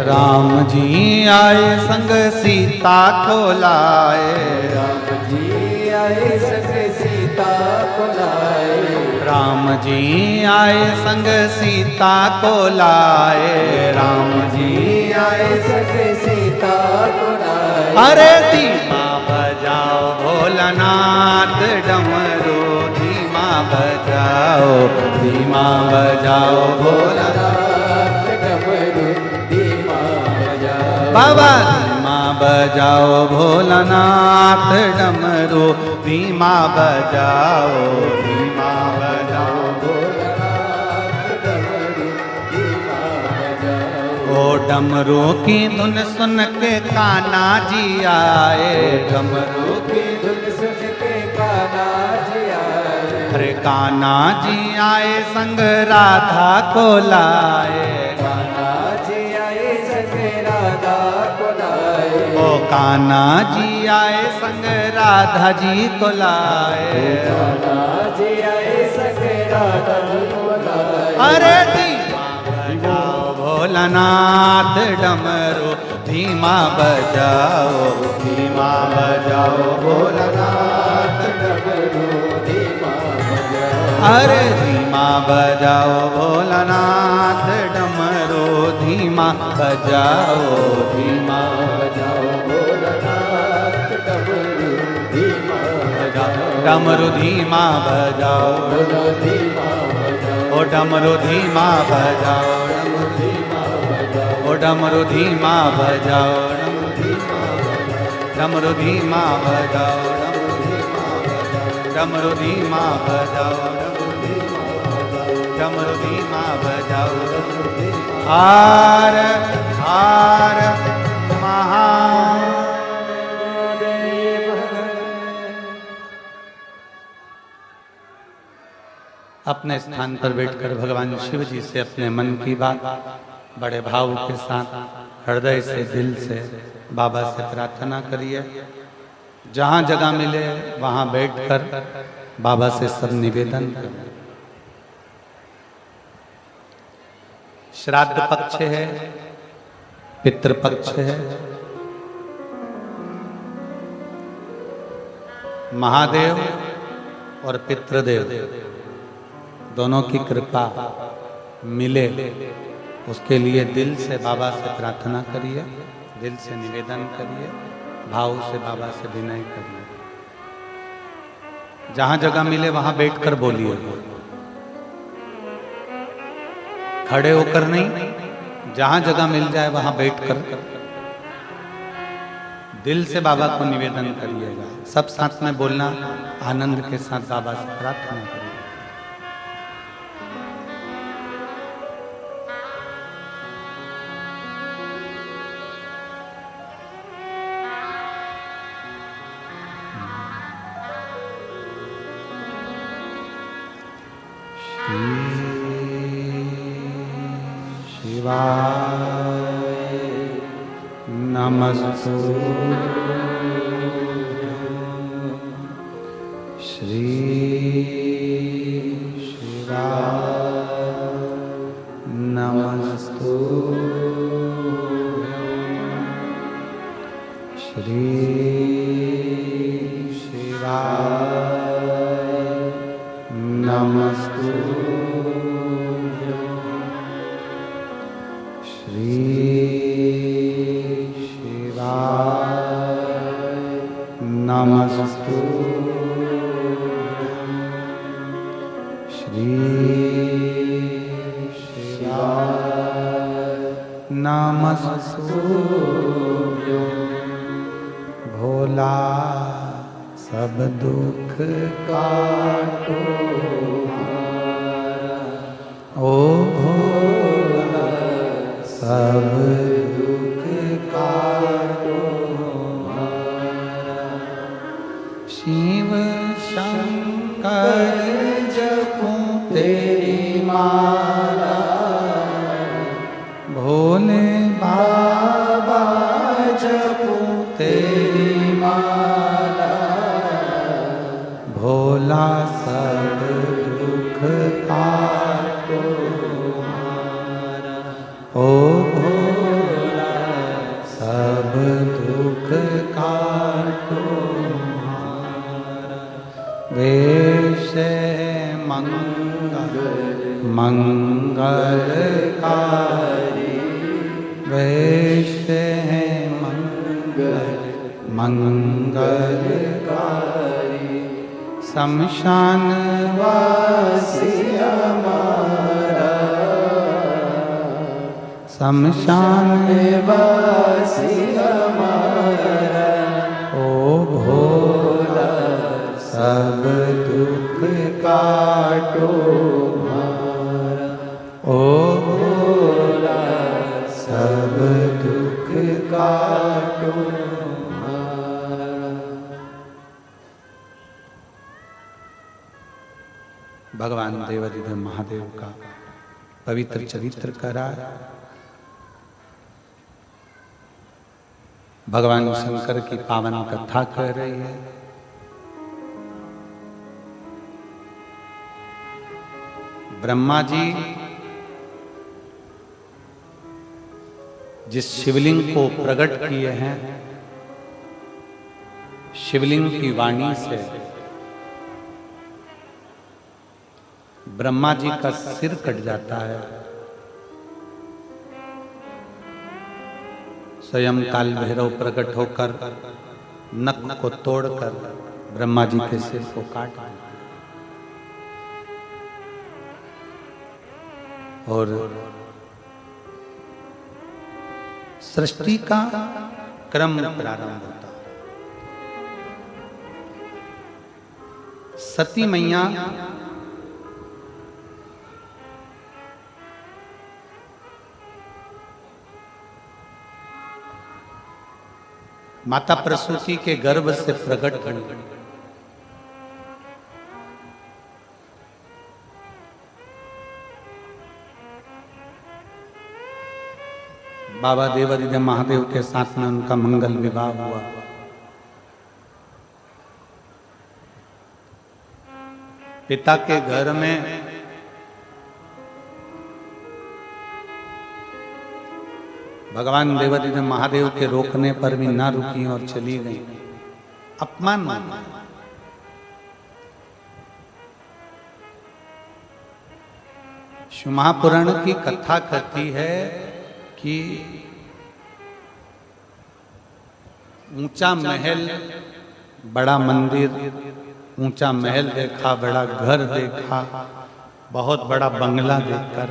राम जी आए संग सीता को लाए। राम जी आए संग सीता को लाए। राम जी आए संग सीता को लाए। राम जी आए संग सीता को लाए। अरे धीमा बजाओ भोलानाथ डमरू धीमा बजाओ, धीमा बजाओ भोलानाथ डमरू धीमा बजाओ। बाबा धीमा बजाओ भोलानाथ डमरू धीमा बजाओ, धीमा बजाओ भोलानाथ डमरू धीमा बजाओ। ओ डमरू की धुन सुन के कान्हा जी आए। डमरू की धुन सुन के कान्हा जी आए। अरे कान्हा जी आए संग राधा को लाए। कान्हा जी आए संग राधा को लाए। ओ कान्हा जी आए संग राधा जी को लाए। कान्हा जी आए संग राधा जी को लाए। अरे धीमा बजाओ भोलानाथ डमरू धीमा बजाओ, धीमा बजाओ भोलानाथ डमरू धीमा बजाओ। अरे धीमा बजाओ भोलानाथ डमरू धीमा बजाओ, धीमा बजाओ भोलानाथ डमरू धीमा बजाओ। डमरू धीमा बजाओ, बोलो धीमा बजाओ। ओ डमरू धीमा बजाओ, ओ डमरू धीमा बजाओ, डमरू धीमा बजाओ, डमरू धीमा बजाओ, डमरू धीमा बजाओ। हार हार महादेव। अपने स्थान पर बैठकर भगवान शिव जी से अपने मन की बात बड़े भाव के साथ हृदय से दिल से बाबा से प्रार्थना करिए। जहाँ जगह मिले वहाँ बैठकर बाबा से सब निवेदन करें। श्राद्ध पक्ष है, पितृ पक्ष है। महादेव और पितृदेव दोनों की कृपा मिले उसके लिए दिल से बाबा से प्रार्थना करिए, दिल से निवेदन करिए, भाव से बाबा से विनय करिए। जहां जगह मिले वहां बैठकर बोलिए, खड़े होकर नहीं, जहां जगह मिल जाए वहां बैठकर दिल से बाबा को निवेदन करिएगा। सब साथ में बोलना, आनंद के साथ बाबा से प्रार्थना करिए। शिवाय नमस्तुभ्यं। श्री शिवाय नमस्तुभ्यं। श्री शिवाय नमस्तुभ्यं। श्री शिवाय नमस्तुभ्यं। श्री शिवाय नमस्तुभ्यं। भोला सब दुख काटो ओ भोला सब दुख काटो। शिव शंकर जपूं तेरी माला, भोले बाबा जपूं तेरी माला। भोला सब मंगलकारी, वैश्य हैं मंगलकारी, शमशान वासी हमारा, शमशान वासी हमारा, ओ भोला सब दुख काटो हमारा, ओ भोला सब दुख काटो हमारा। भगवान देवाधिदेव महादेव का पवित्र चरित्र करा, भगवान शंकर की पावन कथा कर रही है। ब्रह्मा जी जिस शिवलिंग को प्रकट किए हैं, शिवलिंग की वाणी से ब्रह्मा जी का सिर कट जाता है। स्वयं काल भैरव प्रकट होकर नख को तोड़कर ब्रह्मा जी के सिर को काट दिया और सृष्टि का क्रम प्रारंभ होता। सती मैया माता प्रसूति के गर्भ से प्रकट हुई। बाबा देवाधिदेव महादेव के साथ में उनका मंगल विवाह हुआ। पिता के घर में भगवान देवाधिदेव महादेव के रोकने पर भी ना रुकी और चली गई। अपमान माना। शिव महापुराण की कथा कहती है कि ऊंचा महल, बड़ा मंदिर, ऊंचा महल देखा, बड़ा घर देखा, बहुत बड़ा बंगला देखकर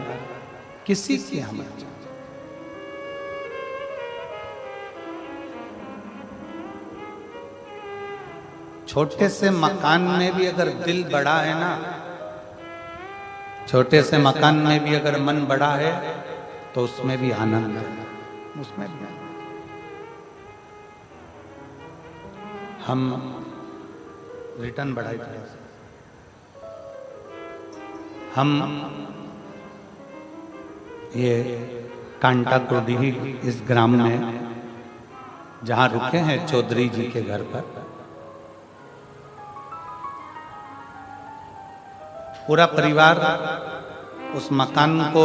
किसी की हम छोटे से मकान में भी अगर दिल बड़ा है ना, छोटे से मकान में भी अगर मन बड़ा है तो उसमें भी आनंद है, उसमें भी आनंद। हम रिटर्न बढ़ाई थोड़ा सा। हम ये कांटा कोडीही इस ग्राम में जहां रुके हैं चौधरी जी के घर पर, पूरा परिवार उस मकान को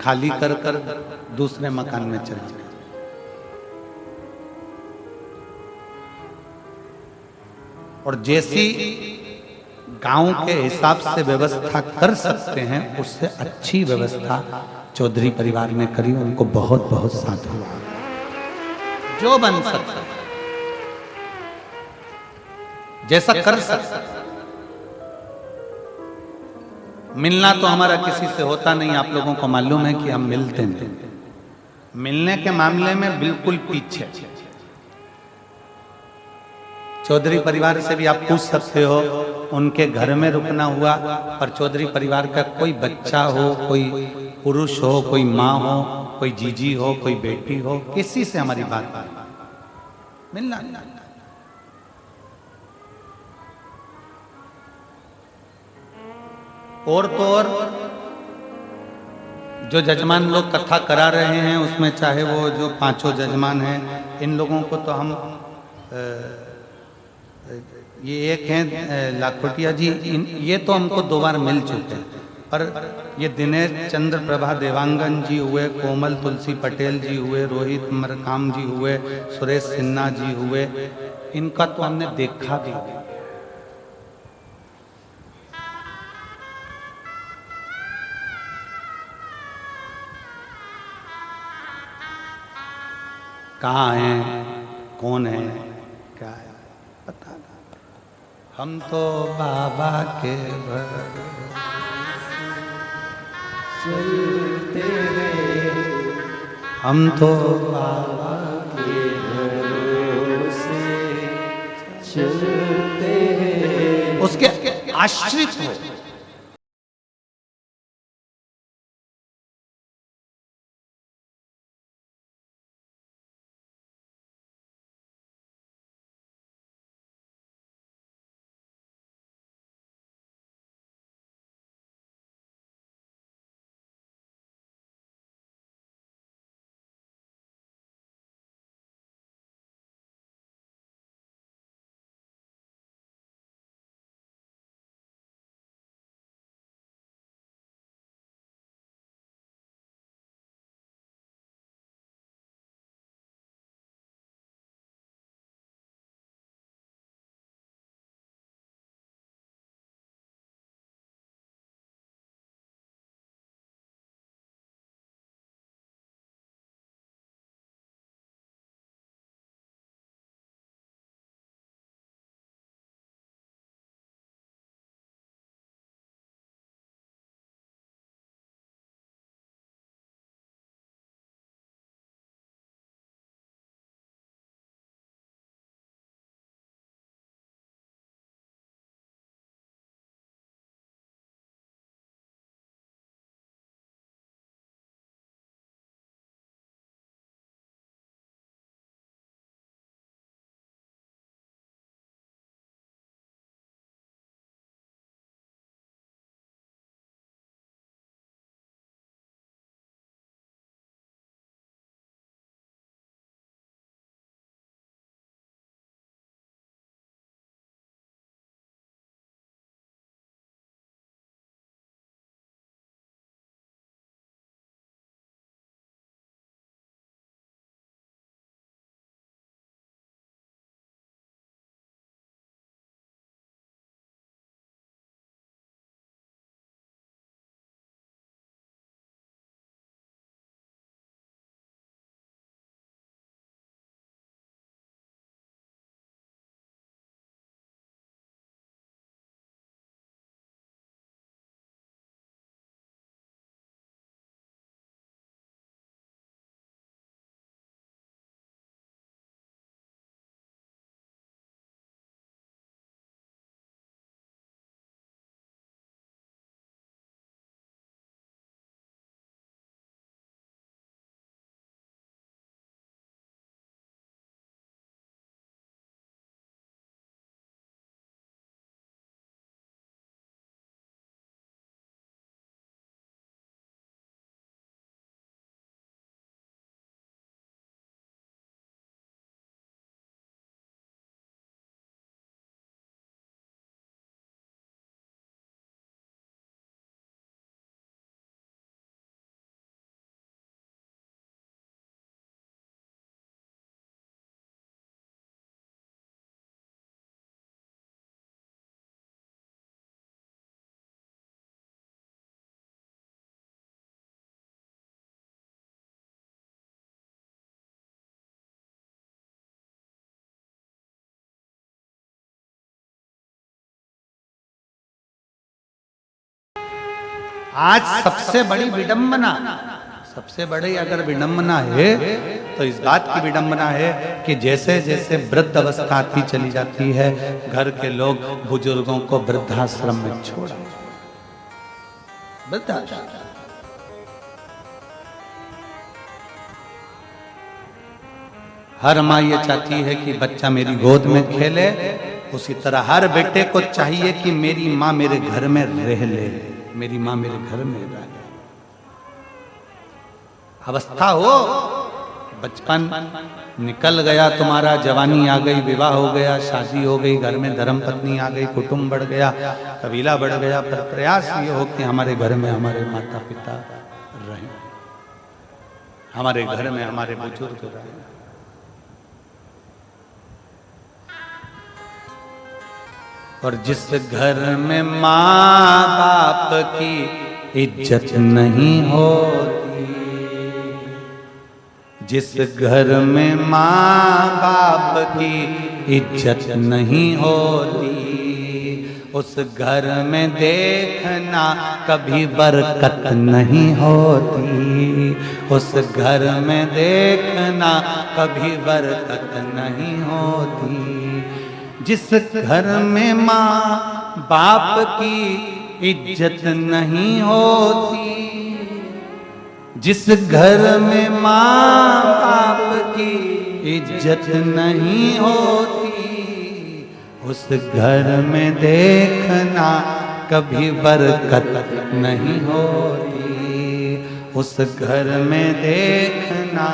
खाली कर कर दूसरे मकान में चला गया। और जैसी गांव के हिसाब से व्यवस्था कर सकते हैं उससे अच्छी व्यवस्था चौधरी परिवार ने करी। उनको बहुत बहुत साधुवाद। जो बन सकता है, जैसा कर सकता है। मिलना तो हमारा किसी से होता नहीं, आप लोगों को मालूम है कि हम मिलते हैं। मिलने के मामले में बिल्कुल पीछे। चौधरी परिवार से भी आप पूछ सकते हो, उनके घर में रुकना हुआ, पर चौधरी परिवार का कोई बच्चा हो, कोई पुरुष हो, कोई माँ हो, कोई जीजी हो, कोई बेटी हो, किसी से हमारी बात मिलना। और तो और जो जजमान लोग कथा करा रहे हैं उसमें चाहे वो जो पांचों जजमान हैं, इन लोगों को तो हम ये एक हैं लाखोटिया जी, ये तो हमको 2 बार मिल चुके हैं, पर ये दिनेश चंद्र प्रभा देवांगन जी हुए, कोमल तुलसी पटेल जी हुए, रोहित मरकाम जी हुए, सुरेश सिन्हा जी हुए, इनका तो हमने देखा भी। कहाँ हैं, कौन है, क्या है, पता नहीं। हम तो बाबा के चलते हैं, हम तो बाबा के भरोसे चलते हैं। उसके आश्रित हो। आज सबसे बड़ी विडंबना, सबसे बड़ी अगर विडंबना है तो इस बात की विडंबना है कि जैसे जैसे वृद्ध अवस्था आती चली जाती है, घर के लोग बुजुर्गों को वृद्धाश्रम में छोड़ा। वृद्धाश्रम हर माँ ये चाहती है कि बच्चा मेरी गोद में खेले, उसी तरह हर बेटे को चाहिए कि मेरी माँ मेरे घर में रह ले, मेरी माँ मेरे घर में रहे। अवस्था हो, बचपन निकल गया तुम्हारा, जवानी आ गई, विवाह हो गया, शादी हो गई, घर में धर्म पत्नी आ गई, कुटुंब बढ़ गया, कबीला बढ़ गया, पर प्रयास ये हो कि हमारे घर में हमारे माता पिता रहें, हमारे घर में हमारे बुजुर्ग रहें। और जिस घर में माँ बाप की इज्जत नहीं होती, जिस घर में माँ बाप की इज्जत नहीं होती, उस घर में देखना कभी बरकत नहीं होती। उस घर में देखना कभी बरकत नहीं होती। जिस घर में माँ बाप की इज्जत नहीं होती, जिस घर में माँ बाप की इज्जत नहीं होती, उस घर में देखना कभी बरकत नहीं होती। उस घर में देखना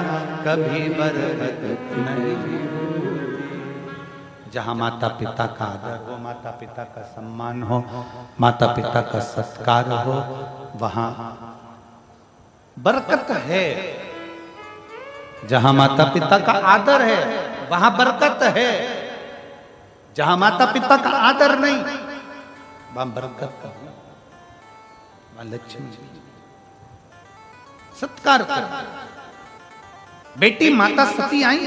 कभी बरकत नहीं होती। जहाँ माता पिता का आदर हो, माता पिता का सम्मान हो, माता पिता का सत्कार हो, वहाँ बरकत है। जहां माता पिता का आदर है वहां बरकत है। जहां माता पिता का आदर नहीं वहां बरकत नहीं, वहां लक्ष्मी सत्कार कर। बेटी माता सती आई,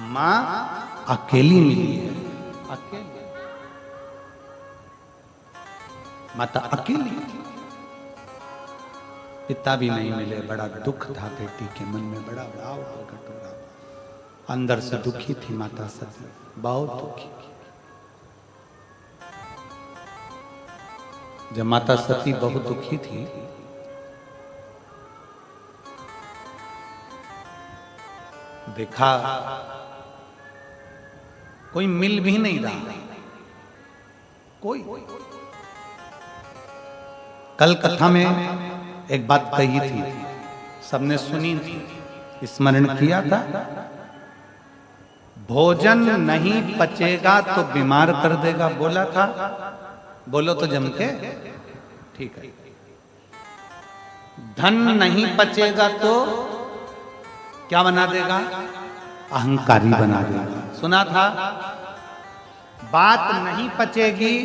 मां अकेली मिली है, अकेली माता अकेली, पिता भी नहीं मिले। बड़ा दुख था बेटी के मन में, बड़ा भाव प्रकट हो रहा। अंदर से दुखी थी माता सती, बहुत दुखी। जब माता सती बहुत दुखी थी, देखा कोई मिल भी नहीं रहा, कोई। कल कथा में एक बात कही थी, सबने सुनी थी, स्मरण किया था। भोजन नहीं पचेगा तो बीमार कर देगा, बोला था। बोलो तो जम के, ठीक है। धन नहीं पचेगा तो क्या बना देगा? अहंकारी बना देगा, सुना था। बात नहीं पचेगी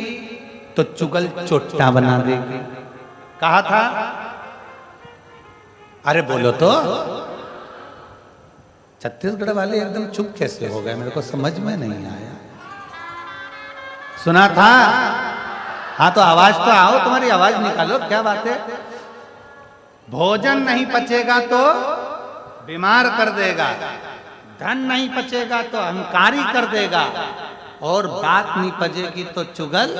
तो चुगल चोट्टा बना देगी, कहा था। अरे बोलो तो। छत्तीसगढ़ वाले एकदम चुप कैसे हो गए, मेरे को समझ में नहीं आया। सुना था? हाँ तो आवाज तो आओ, तुम्हारी आवाज निकालो, क्या बात है। भोजन नहीं पचेगा तो बीमार कर देगा, धन नहीं पचेगा तो अहंकारी कर देगा, और बात नहीं पचेगी तो चुगल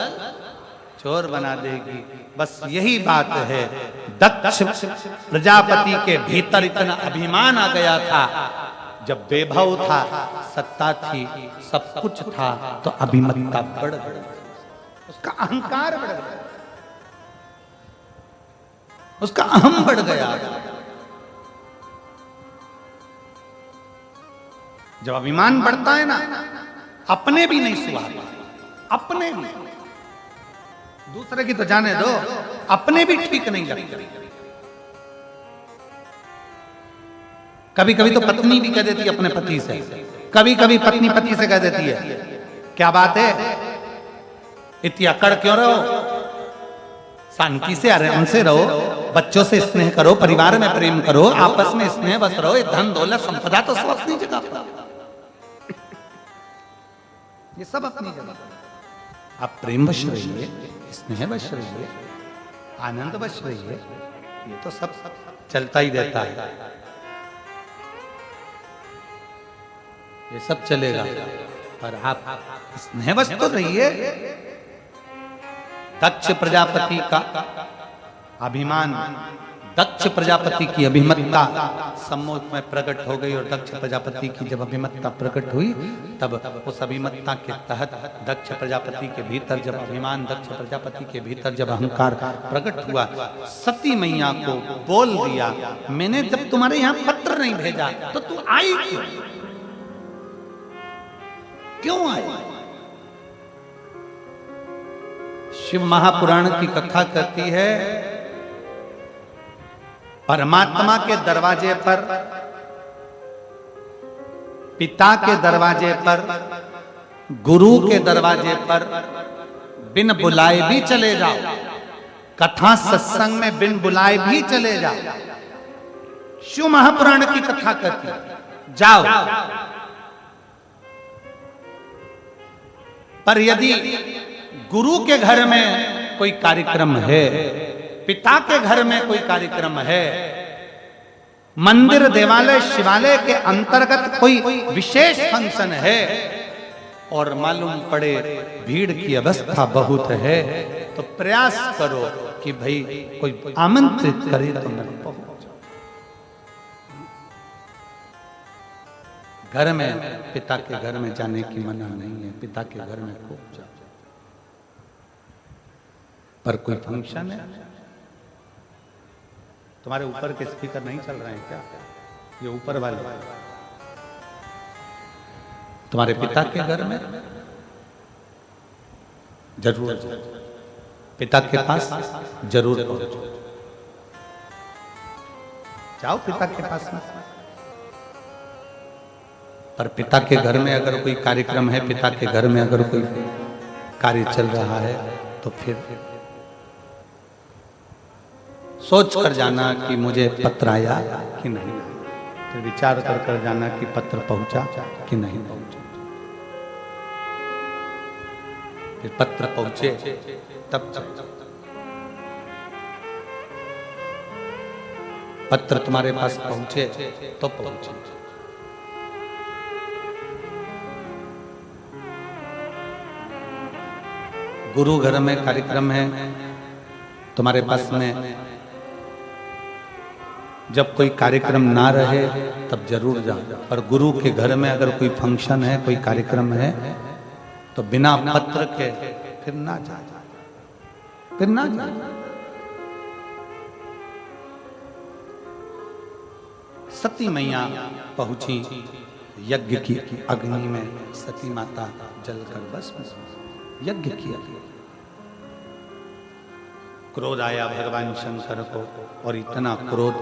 चोर बना देगी। बस यही बात है। दक्ष प्रजापति के भीतर इतना अभिमान आ गया था, जब वैभव था, सत्ता थी, सब कुछ था, तो अभिमतता बढ़ गई, उसका अहंकार बढ़ गया, उसका अहम बढ़ गया। जब अभिमान बढ़ता है ना, अपने भी नहीं सुहाता, अपने भी, दूसरे की तो जाने दो, अपने भी ठीक नहीं लगते। कभी कभी तो पत्नी भी कह देती है अपने पति से, कभी कभी पत्नी पति से कह देती है, क्या बात है, इतनी अकड़ क्यों रहो, शांति से आराम से रहो, बच्चों से स्नेह करो, परिवार में प्रेम करो, आपस में स्नेह बस रहो, ये धन दौलत संपदा तो सब अपनी जगह पर, ये सब अपनी जगह। आप प्रेम वश रहिए, स्नेह वश रहिए, आनंद वश रहिए, ये तो सब चलता ही रहता है, ये सब चलेगा, पर आप स्नेह वश तो रहिए। दक्ष प्रजापति का अभिमान, दक्ष प्रजापति की अभिमतता सम्मोह में प्रकट हो गई, और दक्ष प्रजापति की जब अभिमतता प्रकट हुई, तब उस अभिमतता के तहत दक्ष प्रजापति के भीतर जब अभिमान, दक्ष प्रजापति के भीतर जब अहंकार प्रकट हुआ, सती मैया को बोल दिया, मैंने जब तुम्हारे यहाँ पत्र नहीं भेजा तो तू आई क्यों, क्यों आई? शिव महापुराण की कथा कहती है, परमात्मा के दरवाजे पर, पिता के दरवाजे पर, गुरु के दरवाजे पर बिन बुलाए भी चले जाओ, कथा सत्संग में बिन बुलाए भी चले जाओ, शिव महापुराण की कथा कहती है, जाओ। पर यदि गुरु के घर में कोई कार्यक्रम है, पिता के घर में कोई कार्यक्रम है, मंदिर देवालय शिवालय के अंतर्गत कोई विशेष फंक्शन है और मालूम पड़े भीड़ की अवस्था बहुत है, तो प्रयास करो कि भाई कोई आमंत्रित करे तो मैं पहुंच। घर में पिता के घर में जाने की मना नहीं है, पिता के घर में खूब जाओ। पर कोई फंक्शन है, तुम्हारे ऊपर के स्पीकर नहीं चल रहे हैं क्या? ये ऊपर वाले तुम्हारे पिता के घर में जरूर जाओ, पिता के पास जरूर पहुंचो। जाओ पिता के पास में। पर पिता के घर में अगर कोई कार्यक्रम है, पिता के घर में अगर कोई कार्य चल रहा है, तो फिर सोच कर जाना कि मुझे पत्र आया कि नहीं, फिर विचार कर जाना कि पत्र पहुंचा कि नहीं पहुंचा। फिर पत्र पहुंचे तब चल। पत्र तुम्हारे पास पहुंचे तो पहुंचे। गुरु घर में कार्यक्रम है, तुम्हारे पास में जब कोई कार्यक्रम ना रहे तब जरूर जाओ। पर गुरु के घर में अगर कोई फंक्शन है, कोई कार्यक्रम है, तो बिना पत्र के फिर ना जाओ, फिर ना जाओ। सती मैया पहुंची यज्ञ की अग्नि में, सती माता जलकर बस यज्ञ किया। क्रोध आया भगवान शंकर को, और इतना क्रोध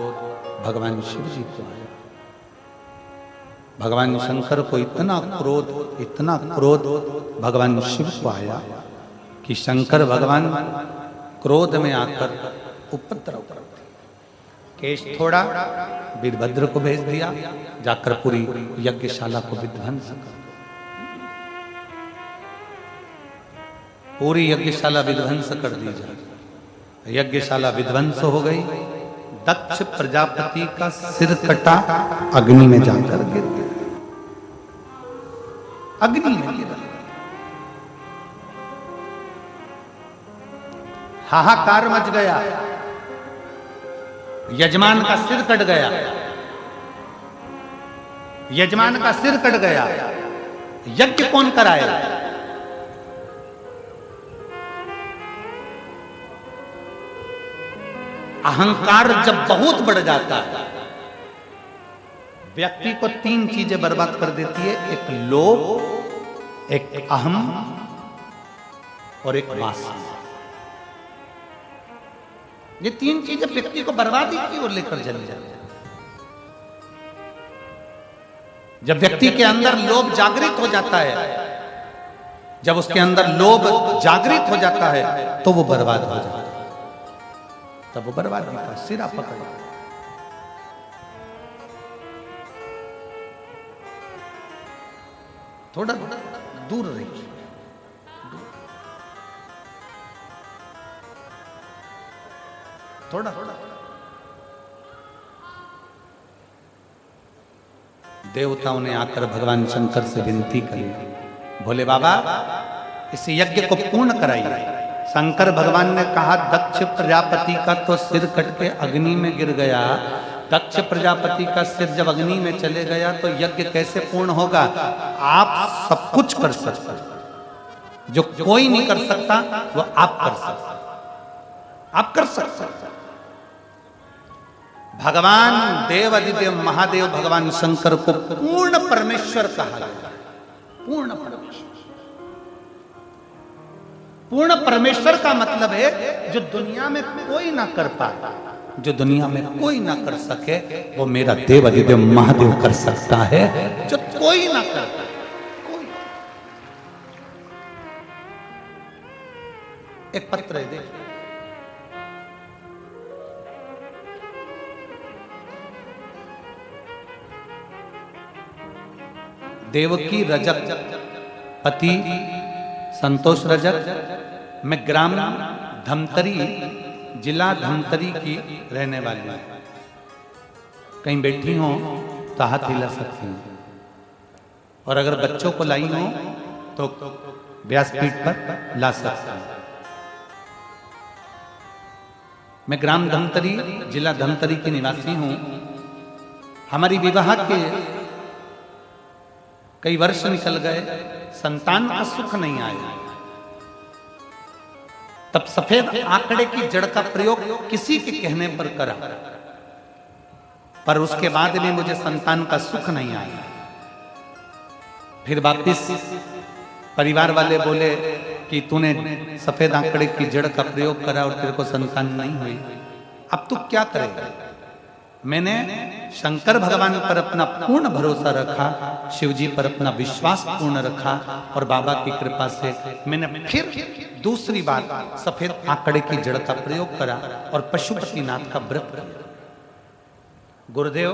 भगवान शिव जी को आया। भगवान शंकर को इतना क्रोध भगवान शिव को आया कि शंकर भगवान क्रोध में आकर उपद्रव कर दिया। केश थोड़ा, वीरभद्र को भेज दिया, जाकर पूरी यज्ञशाला को विध्वंस कर, पूरी यज्ञशाला विध्वंस कर दी जाए। यज्ञशाला विध्वंस हो गई। दक्ष प्रजापति का सिर कटा, अग्नि में जाकर गिर गया, अग्नि में गिरा। हाहाकार मच गया, यजमान का सिर कट गया, यजमान का सिर कट गया। यज्ञ कौन कराए? अहंकार जब बहुत बढ़ जाता है, व्यक्ति को तीन चीजें बर्बाद कर देती है। एक लोभ, एक अहम और एक वासना। ये तीन चीजें व्यक्ति को बर्बादी की ओर लेकर चली जाती है। जब व्यक्ति के अंदर लोभ जागृत हो जाता है, जब उसके अंदर लोभ जागृत हो जाता है, तो वो बर्बाद हो जाता है। तब वो बर्बादी का सिरा पकड़। थोड़ा दूर रहिए, थोड़ा। देवताओं ने आकर भगवान शंकर से विनती करी, भोले बाबा इस यज्ञ को पूर्ण कराइए। शंकर भगवान ने कहा, दक्ष प्रजापति का तो सिर कट के अग्नि में गिर गया। दक्ष प्रजापति का सिर जब अग्नि में चले गया तो यज्ञ कैसे पूर्ण होगा? आप सब कुछ कर सकते, जो कोई नहीं कर सकता वो आप कर सकते, आप कर सकते। भगवान देव अधिदेव महादेव भगवान शंकर को पूर्ण परमेश्वर कहा गया। पूर्ण परमेश्वर, पूर्ण परमेश्वर का मतलब है जो दुनिया में कोई ना कर पाए, जो दुनिया में कोई ना कर सके, वो मेरा देव अधिदेव महादेव कर सकता है, जो कोई ना कर पाए। कोई। एक पत्र है, देखिए देवकी रजक पति संतोष रजक, मैं ग्राम धमतरी, जिला धमतरी की रहने वाली हूँ। कहीं बैठी हो तो हाथ हिला सकती हूँ, और अगर बच्चों को लाई हो तो व्यासपीठ पर ला सकता हूँ। मैं ग्राम धमतरी, जिला धमतरी की निवासी हूँ। हमारी विवाह के कई वर्ष निकल गए, संतान का सुख नहीं आया। तब सफेद आंकड़े की जड़ का प्रयोग किसी के कहने पर करा, पर उसके बाद भी मुझे संतान का सुख नहीं आया। फिर वापिस परिवार वाले बोले कि तूने सफेद आंकड़े की जड़ का प्रयोग करा और तेरे को संतान नहीं हुई, अब तू क्या करेगा? मैंने शंकर भगवान पर अपना पूर्ण भरोसा रखा, शिव जी पर अपना विश्वास पूर्ण रखा, और बाबा की कृपा से मैंने फिर दूसरी बार सफेद आंकड़े की जड़ का प्रयोग करा और पशुपतिनाथ का व्रत किया। गुरुदेव,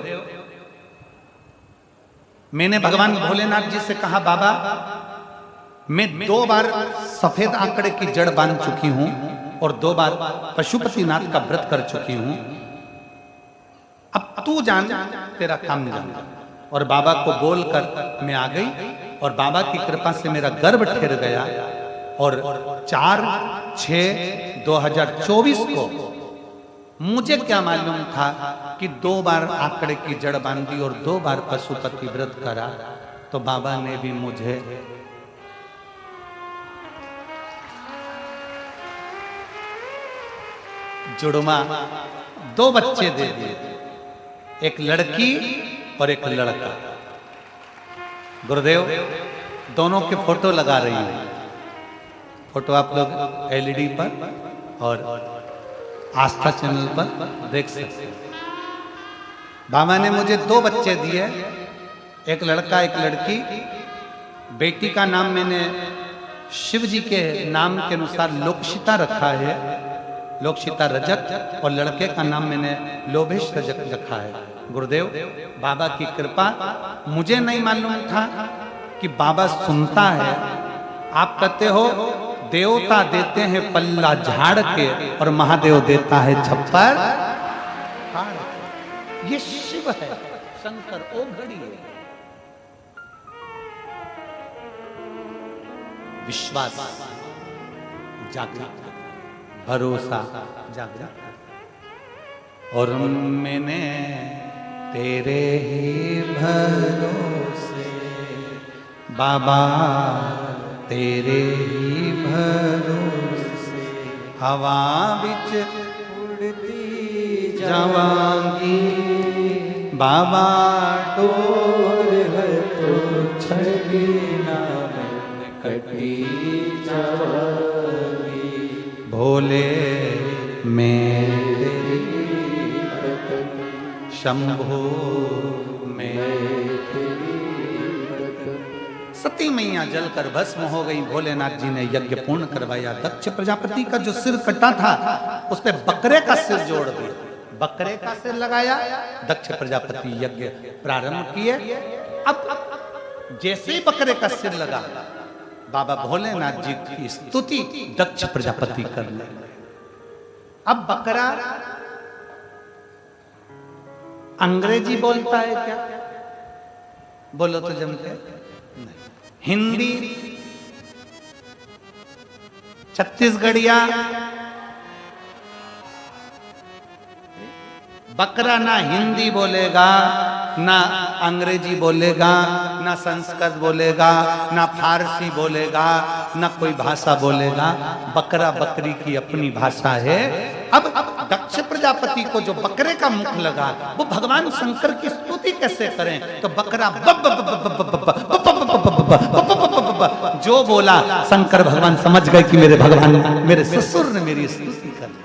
मैंने भगवान भोलेनाथ जी से कहा, बाबा मैं 2 बार सफेद आंकड़े की जड़ बांध चुकी हूं और 2 बार पशुपतिनाथ का व्रत कर चुकी हूं, अब तू जान, तेरा काम जान। और बाबा को बोलकर मैं आ गई, और बाबा की कृपा से मेरा गर्भ ठहर गया, और 4/6/2024 को मुझे क्या मालूम था कि 2 बार आंकड़े की जड़ बांधी और 2 बार पशुपति व्रत करा, तो बाबा ने भी मुझे जुड़वा 2 बच्चे दे दिए, एक लड़की और एक लड़का। गुरुदेव, दोनों के फोटो लगा रही हूं। फोटो आप लोग एलईडी पर और आस्था चैनल पर देख सकते हैं। बाबा ने मुझे 2 बच्चे दिए, एक लड़का एक लड़की। बेटी का नाम मैंने शिव जी के नाम के अनुसार लोकशिता रखा है, लोकशिता रजक, और लड़के का नाम मैंने लोभेश रजक रखा है। गुरुदेव, बाबा की कृपा, मुझे नहीं मालूम था कि बाबा सुनता है। आप कहते हो देवता देते हैं पल्ला झाड़ के और महादेव देता है छप्पर फाड़ के। ये शिव है, शंकर ओ घड़ी है। विश्वास जागृत, भरोसा जागृत, और मैंने तेरे ही भरोसे बाबा, तेरे ही भरोसे हवा बिच उड़ती जावांगी, बाबा तोर है तो छड़ी ना कटी जावांगी, भोले मैं शंभो में। सती मैया जलकर भस्म हो गई। भोलेनाथ जी ने यज्ञ पूर्ण करवाया। दक्ष प्रजापति का जो सिर कटा था उस पे बकरे का सिर जोड़ दिया, बकरे का सिर लगाया। दक्ष प्रजापति यज्ञ प्रारंभ किए। अब जैसे ही बकरे का सिर लगा, बाबा भोलेनाथ जी की स्तुति दक्ष प्रजापति करने लगे। अब बकरा अंग्रेजी बोलता है क्या? बोलो तो जमते नहीं। हिंदी, छत्तीसगढ़िया, बकरा ना हिंदी बोलेगा, ना अंग्रेजी बोलेगा, ना संस्कृत बोलेगा, ना फारसी बोलेगा, ना कोई भाषा बोलेगा। बकरा बकरी की अपनी भाषा है। अब दक्ष प्रजापति को जो बकरे का मुख लगा, वो भगवान शंकर की स्तुति कैसे करें? तो बकरा जो बोला, शंकर भगवान समझ गए कि मेरे भगवान, मेरे ससुर ने मेरी स्तुति कर ली,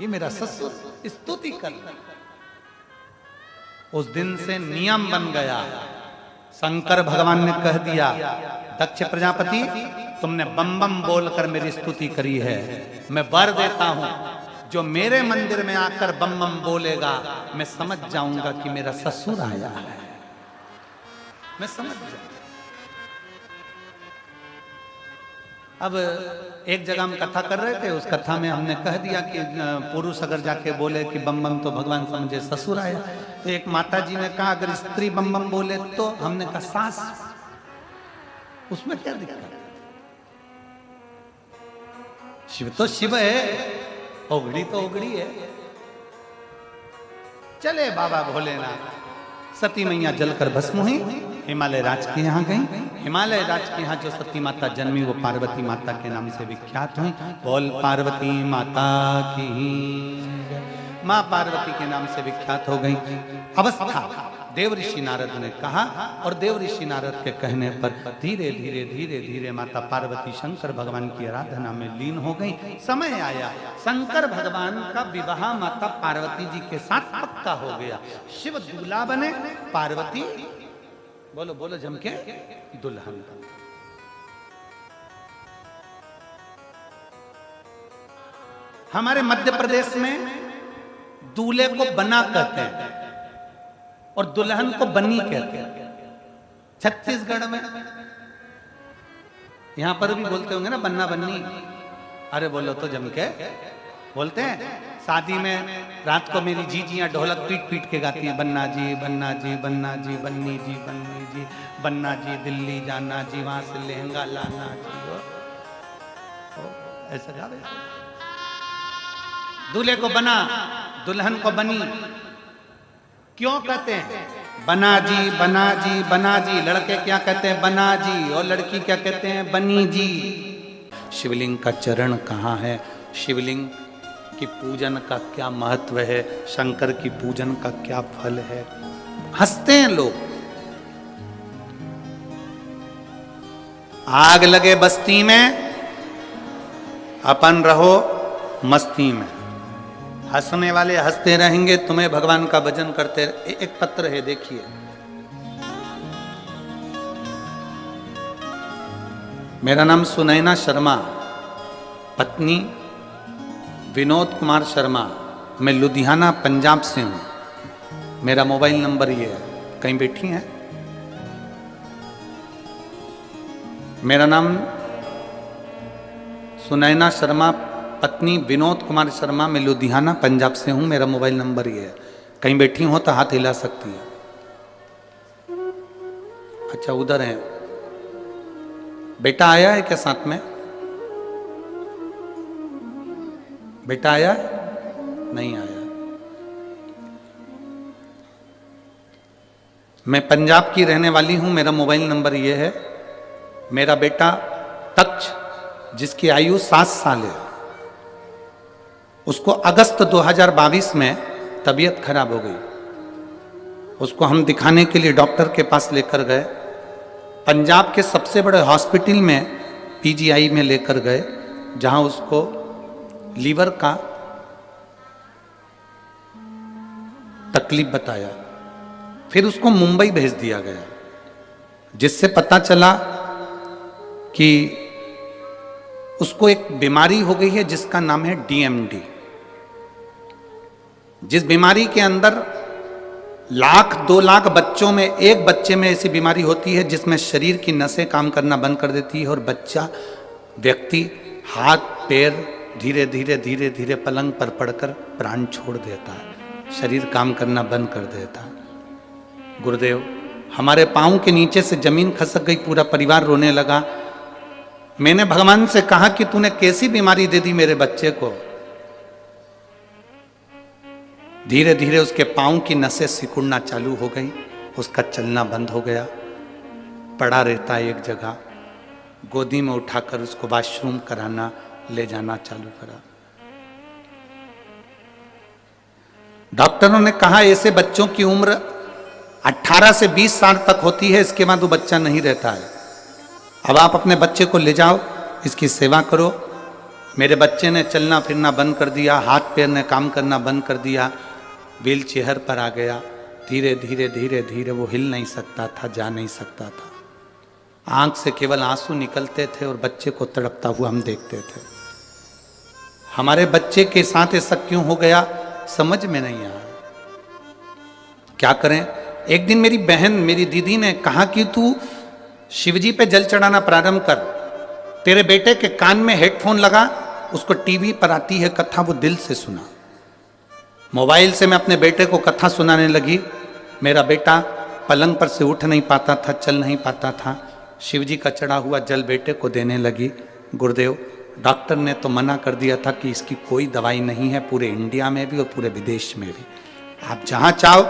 ये मेरा ससुर स्तुति कर ली। उस दिन से नियम बन गया। शंकर भगवान ने कह दिया, दक्ष प्रजापति तुमने बम बम बोलकर मेरी स्तुति करी है, मैं वर देता हूं, जो मेरे मंदिर में आकर बम बम बोलेगा, मैं समझ जाऊंगा कि मेरा ससुर आया है। मैं समझ जाऊं। अब एक जगह हम कथा कर रहे थे, उस कथा में हमने कह दिया कि पुरुष अगर जाके बोले कि बम बम तो भगवान समझे ससुर आया। तो एक माता जी ने कहा अगर स्त्री बम बम बोले तो, हमने कहा सास, उसमें क्या दिक्कत? शिव तो शिव है, ओगड़ी तो ओगड़ी है। चले बाबा भोलेनाथ। सती मैया जलकर भस्म हुई, हिमालय राज के यहाँ गई। हिमालय राज के यहाँ जो सती माता जन्मी वो पार्वती माता के नाम से विख्यात हुई। बोल पार्वती माता की, माँ पार्वती के नाम से विख्यात हो गई। अवस्था देव ऋषि नारद ने कहा, और देव ऋषि नारद के कहने पर धीरे धीरे धीरे धीरे माता पार्वती शंकर भगवान की आराधना में लीन हो गई। समय आया, शंकर भगवान का विवाह माता पार्वती जी के साथ पक्का हो गया। शिव दूल्हा बने, पार्वती बोलो बोलो जम के दुल्हन बने। हमारे मध्य प्रदेश में दूल्हे को बना कहते हैं और दुल्हन को बन्नी कहते हैं। छत्तीसगढ़ में यहां पर भी बोलते होंगे ना बन्ना बन्नी। अरे बोलो तो जम के बोलते हैं। शादी में रात को मेरी जीजियां ढोलक पीट पीट के गाती हैं, बन्ना जी बन्ना जी बन्ना जी बन्नी जी बन्नी जी बन्ना जी दिल्ली जाना जी, वहां से लहंगा लाना जी। ऐसा गावे। दूल्हे को बना, दुल्हन को बनी। क्यों कहते हैं बना जी बना जी बना जी? लड़के क्या कहते हैं? बना जी। और लड़की क्या कहते हैं? बनी जी। शिवलिंग का चरण कहाँ है? शिवलिंग की पूजन का क्या महत्व है? शंकर की पूजन का क्या फल है? हंसते हैं लोग। आग लगे बस्ती में, अपन रहो मस्ती में। हंसने वाले हंसते रहेंगे, तुम्हें भगवान का भजन करते रहे। एक पत्र है देखिए। मेरा नाम सुनैना शर्मा, पत्नी विनोद कुमार शर्मा। मैं लुधियाना पंजाब से हूं। मेरा मोबाइल नंबर ये है। कहीं बैठी हैं? मेरा नाम सुनैना शर्मा, पत्नी विनोद कुमार शर्मा। मैं लुधियाना पंजाब से हूं। मेरा मोबाइल नंबर ये है। कहीं बैठी हो तो हाथ हिला सकती है। अच्छा उधर है। बेटा आया है क्या साथ में? बेटा आया है? नहीं आया। मैं पंजाब की रहने वाली हूं। मेरा मोबाइल नंबर ये है। मेरा बेटा तक्ष, जिसकी आयु 7 साल है, उसको अगस्त 2022 में तबीयत खराब हो गई। उसको हम दिखाने के लिए डॉक्टर के पास लेकर गए। पंजाब के सबसे बड़े हॉस्पिटल में पीजीआई में लेकर गए, जहां उसको लीवर का तकलीफ बताया। फिर उसको मुंबई भेज दिया गया, जिससे पता चला कि उसको एक बीमारी हो गई है जिसका नाम है डीएमडी। जिस बीमारी के अंदर 1,00,000-2 लाख बच्चों में एक बच्चे में ऐसी बीमारी होती है जिसमें शरीर की नसें काम करना बंद कर देती है और बच्चा व्यक्ति हाथ पैर धीरे धीरे धीरे धीरे पलंग पर पड़कर प्राण छोड़ देता है, शरीर काम करना बंद कर देता है। गुरुदेव, हमारे पांव के नीचे से जमीन खसक गई, पूरा परिवार रोने लगा। मैंने भगवान से कहा कि तूने कैसी बीमारी दे दी मेरे बच्चे को। धीरे धीरे उसके पांव की नसें सिकुड़ना चालू हो गई, उसका चलना बंद हो गया, पड़ा रहता एक जगह। गोदी में उठाकर उसको वॉशरूम कराना ले जाना चालू करा। डॉक्टरों ने कहा ऐसे बच्चों की उम्र 18 से 20 साल तक होती है, इसके बाद वो बच्चा नहीं रहता है। अब आप अपने बच्चे को ले जाओ, इसकी सेवा करो। मेरे बच्चे ने चलना फिरना बंद कर दिया, हाथ पैर ने काम करना बंद कर दिया, व्हील चेयर पर आ गया। धीरे धीरे धीरे धीरे वो हिल नहीं सकता था, जा नहीं सकता था। आंख से केवल आंसू निकलते थे और बच्चे को तड़पता हुआ हम देखते थे। हमारे बच्चे के साथ ऐसा क्यों हो गया समझ में नहीं आया। क्या करें? एक दिन मेरी बहन, मेरी दीदी ने कहा कि तू शिवजी पे जल चढ़ाना प्रारंभ कर, तेरे बेटे के कान में हेडफोन लगा, उसको टीवी पर आती है कथा, वो दिल से सुना। मोबाइल से मैं अपने बेटे को कथा सुनाने लगी। मेरा बेटा पलंग पर से उठ नहीं पाता था, चल नहीं पाता था। शिवजी का चढ़ा हुआ जल बेटे को देने लगी। गुरुदेव, डॉक्टर ने तो मना कर दिया था कि इसकी कोई दवाई नहीं है, पूरे इंडिया में भी और पूरे विदेश में भी। आप जहां चाहो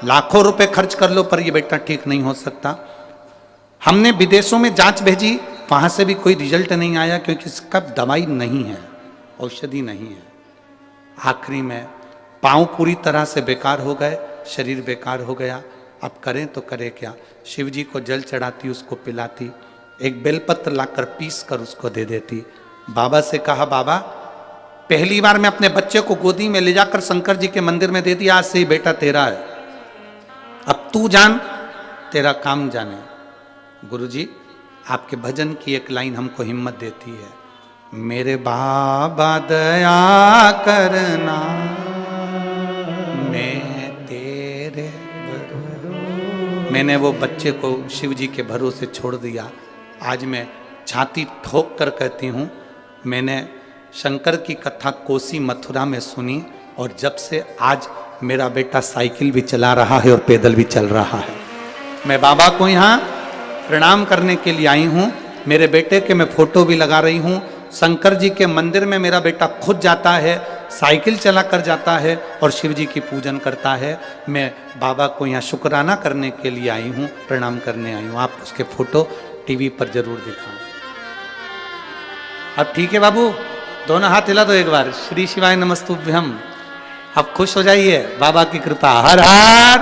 लाखों रुपए खर्च कर लो, पर ये बेटा ठीक नहीं हो सकता। हमने विदेशों में जांच भेजी, वहां से भी कोई रिजल्ट नहीं आया, क्योंकि इसका दवाई नहीं है, औषधि नहीं है। आखिरी में पांव पूरी तरह से बेकार हो गए, शरीर बेकार हो गया। अब करें तो करें क्या? शिव जी को जल चढ़ाती, उसको पिलाती, एक बेलपत्र लाकर पीस कर उसको दे देती। बाबा से कहा, बाबा पहली बार मैं अपने बच्चे को गोदी में ले जाकर शंकर जी के मंदिर में दे दिया, आज से ही बेटा तेरा है, अब तू जान, तेरा काम जाने। गुरुजी, आपके भजन की एक लाइन हमको हिम्मत देती है, मेरे बाबा दया करना, मैं तेरे। मैंने वो बच्चे को शिव जी के भरोसे छोड़ दिया। आज मैं छाती ठोक कर कहती हूँ, मैंने शंकर की कथा कोसी मथुरा में सुनी, और जब से आज मेरा बेटा साइकिल भी चला रहा है और पैदल भी चल रहा है। मैं बाबा को यहाँ प्रणाम करने के लिए आई हूँ। मेरे बेटे के मैं फोटो भी लगा रही हूँ। शंकर जी के मंदिर में मेरा बेटा खुद जाता है, साइकिल चला कर जाता है और शिव जी की पूजन करता है। मैं बाबा को यहाँ शुक्राना करने के लिए आई हूँ, प्रणाम करने आई हूँ। आप उसके फोटो टीवी पर जरूर दिखाओ। अब ठीक है बाबू, दोनों हाथ हिला दो एक बार, श्री शिवाय नमस्तुभ्यम। अब खुश हो जाइए, बाबा की कृपा। हर हर